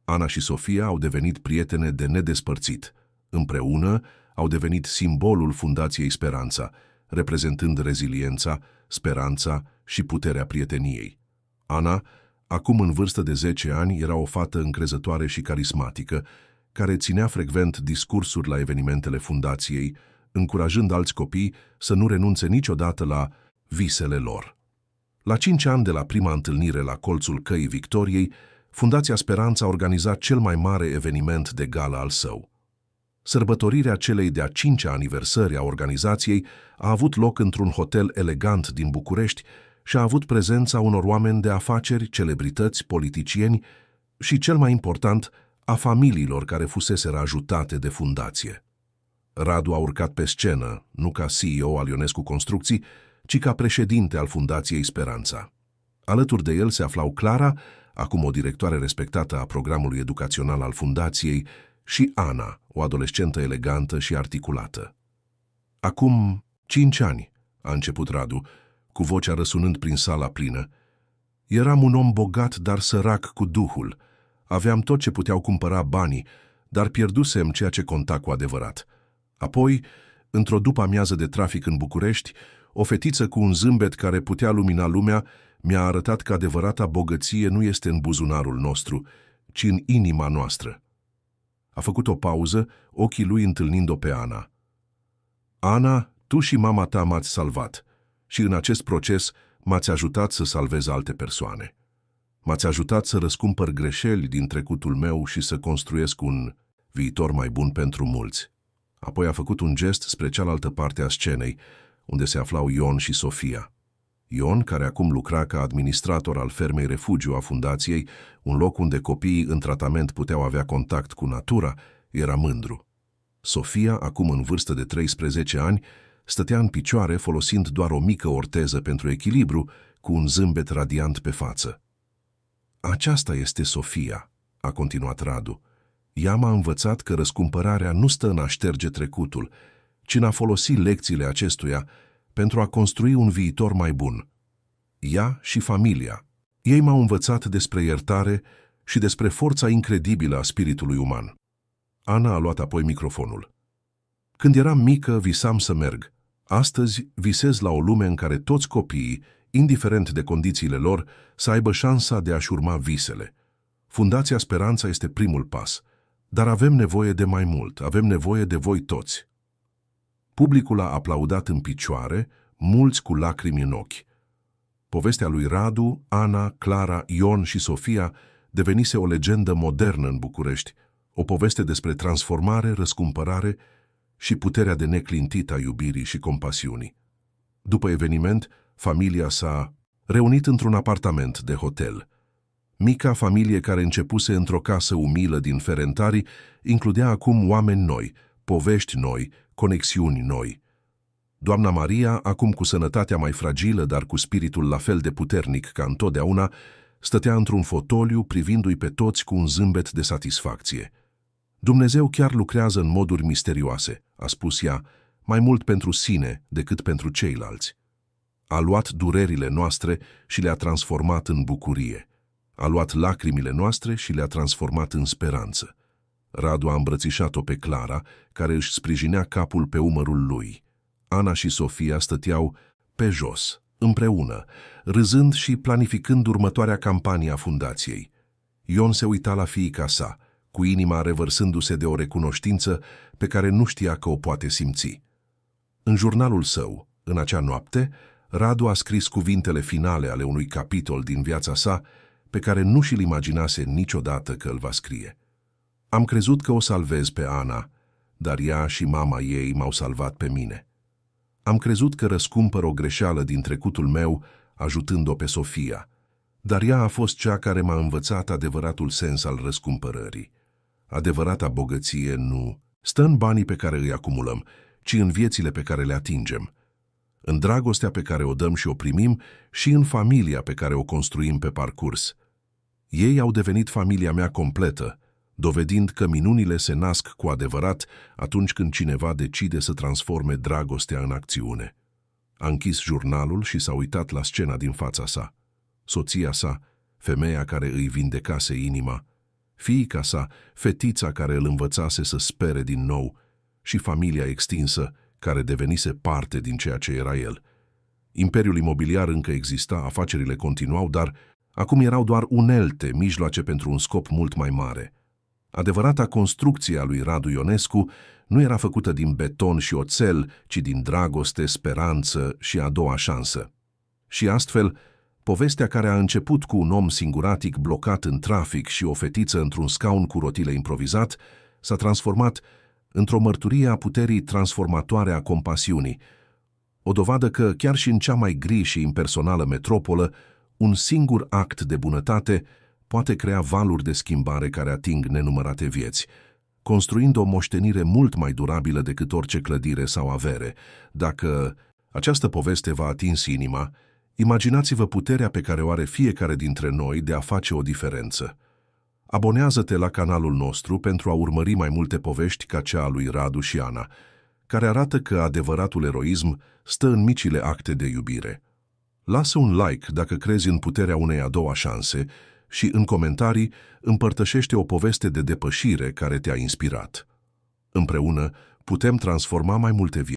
Ana și Sofia au devenit prietene de nedespărțit. Împreună au devenit simbolul Fundației Speranța, reprezentând reziliența, speranța și puterea prieteniei. Ana, acum în vârstă de 10 ani, era o fată încrezătoare și carismatică, care ținea frecvent discursuri la evenimentele fundației, încurajând alți copii să nu renunțe niciodată la visele lor. La 5 ani de la prima întâlnire la colțul Căii Victoriei, Fundația Speranța a organizat cel mai mare eveniment de gală al său. Sărbătorirea celei de-a 5-a aniversări a organizației a avut loc într-un hotel elegant din București și a avut prezența unor oameni de afaceri, celebrități, politicieni și, cel mai important, a familiilor care fuseseră ajutate de fundație. Radu a urcat pe scenă, nu ca CEO al Ionescu Construcții, ci ca președinte al Fundației Speranța. Alături de el se aflau Clara, acum o directoare respectată a programului educațional al fundației, și Ana, o adolescentă elegantă și articulată. "Acum 5 ani," a început Radu, cu vocea răsunând prin sala plină, Eram un om bogat, dar sărac cu duhul. Aveam tot ce puteau cumpăra banii, dar pierdusem ceea ce conta cu adevărat. Apoi, într-o după-amiază de trafic în București, o fetiță cu un zâmbet care putea lumina lumea mi-a arătat că adevărata bogăție nu este în buzunarul nostru, ci în inima noastră. A făcut o pauză, ochii lui întâlnind-o pe Ana. Ana, tu și mama ta m-ați salvat și în acest proces m-ați ajutat să salvez alte persoane. M-ați ajutat să răscumpăr greșeli din trecutul meu și să construiesc un viitor mai bun pentru mulți. Apoi a făcut un gest spre cealaltă parte a scenei, unde se aflau Ion și Sofia. Ion, care acum lucra ca administrator al fermei Refugiu a fundației, un loc unde copiii în tratament puteau avea contact cu natura, era mândru. Sofia, acum în vârstă de 13 ani, stătea în picioare folosind doar o mică orteză pentru echilibru, cu un zâmbet radiant pe față. Aceasta este Sofia, a continuat Radu. Ea m-a învățat că răscumpărarea nu stă în a șterge trecutul, ci în a folosi lecțiile acestuia pentru a construi un viitor mai bun. Ea și familia. Ei m-au învățat despre iertare și despre forța incredibilă a spiritului uman. Ana a luat apoi microfonul. Când eram mică, visam să merg. Astăzi visez la o lume în care toți copiii, indiferent de condițiile lor, să aibă șansa de a-și urma visele. Fundația Speranța este primul pas, dar avem nevoie de mai mult, avem nevoie de voi toți. Publicul a aplaudat în picioare, mulți cu lacrimi în ochi. Povestea lui Radu, Ana, Clara, Ion și Sofia devenise o legendă modernă în București, o poveste despre transformare, răscumpărare și puterea de neclintit a iubirii și compasiunii. După eveniment, familia s-a reunit într-un apartament de hotel. Mica familie care începuse într-o casă umilă din Ferentari includea acum oameni noi, povești noi, conexiuni noi. Doamna Maria, acum cu sănătatea mai fragilă, dar cu spiritul la fel de puternic ca întotdeauna, stătea într-un fotoliu privindu-i pe toți cu un zâmbet de satisfacție. Dumnezeu chiar lucrează în moduri misterioase, a spus ea, mai mult pentru sine decât pentru ceilalți. A luat durerile noastre și le-a transformat în bucurie. A luat lacrimile noastre și le-a transformat în speranță. Radu a îmbrățișat-o pe Clara, care își sprijinea capul pe umărul lui. Ana și Sofia stăteau pe jos, împreună, râzând și planificând următoarea campanie a fundației. Ion se uita la fiica sa, cu inima revărsându-se de o recunoștință pe care nu știa că o poate simți. În jurnalul său, în acea noapte, Radu a scris cuvintele finale ale unui capitol din viața sa pe care nu și-l imaginase niciodată că îl va scrie. Am crezut că o salvez pe Ana, dar ea și mama ei m-au salvat pe mine. Am crezut că răscumpăr o greșeală din trecutul meu, ajutând-o pe Sofia, dar ea a fost cea care m-a învățat adevăratul sens al răscumpărării. Adevărata bogăție nu stă în banii pe care îi acumulăm, ci în viețile pe care le atingem, în dragostea pe care o dăm și o primim și în familia pe care o construim pe parcurs. Ei au devenit familia mea completă, dovedind că minunile se nasc cu adevărat atunci când cineva decide să transforme dragostea în acțiune. A închis jurnalul și s-a uitat la scena din fața sa. Soția sa, femeia care îi vindecase inima, fiica sa, fetița care îl învățase să spere din nou și familia extinsă care devenise parte din ceea ce era el. Imperiul imobiliar încă exista, afacerile continuau, dar acum erau doar unelte, mijloace pentru un scop mult mai mare. Adevărata construcție a lui Radu Ionescu nu era făcută din beton și oțel, ci din dragoste, speranță și a doua șansă. Și astfel, povestea care a început cu un om singuratic blocat în trafic și o fetiță într-un scaun cu rotile improvizat, s-a transformat într-o mărturie a puterii transformatoare a compasiunii, o dovadă că chiar și în cea mai gri și impersonală metropolă, un singur act de bunătate poate crea valuri de schimbare care ating nenumărate vieți, construind o moștenire mult mai durabilă decât orice clădire sau avere. Dacă această poveste v-a atins inima, imaginați-vă puterea pe care o are fiecare dintre noi de a face o diferență. Abonează-te la canalul nostru pentru a urmări mai multe povești ca cea a lui Radu și Ana, care arată că adevăratul eroism stă în micile acte de iubire. Lasă un like dacă crezi în puterea unei a doua șanse și în comentarii împărtășește o poveste de depășire care te-a inspirat. Împreună putem transforma mai multe vieți.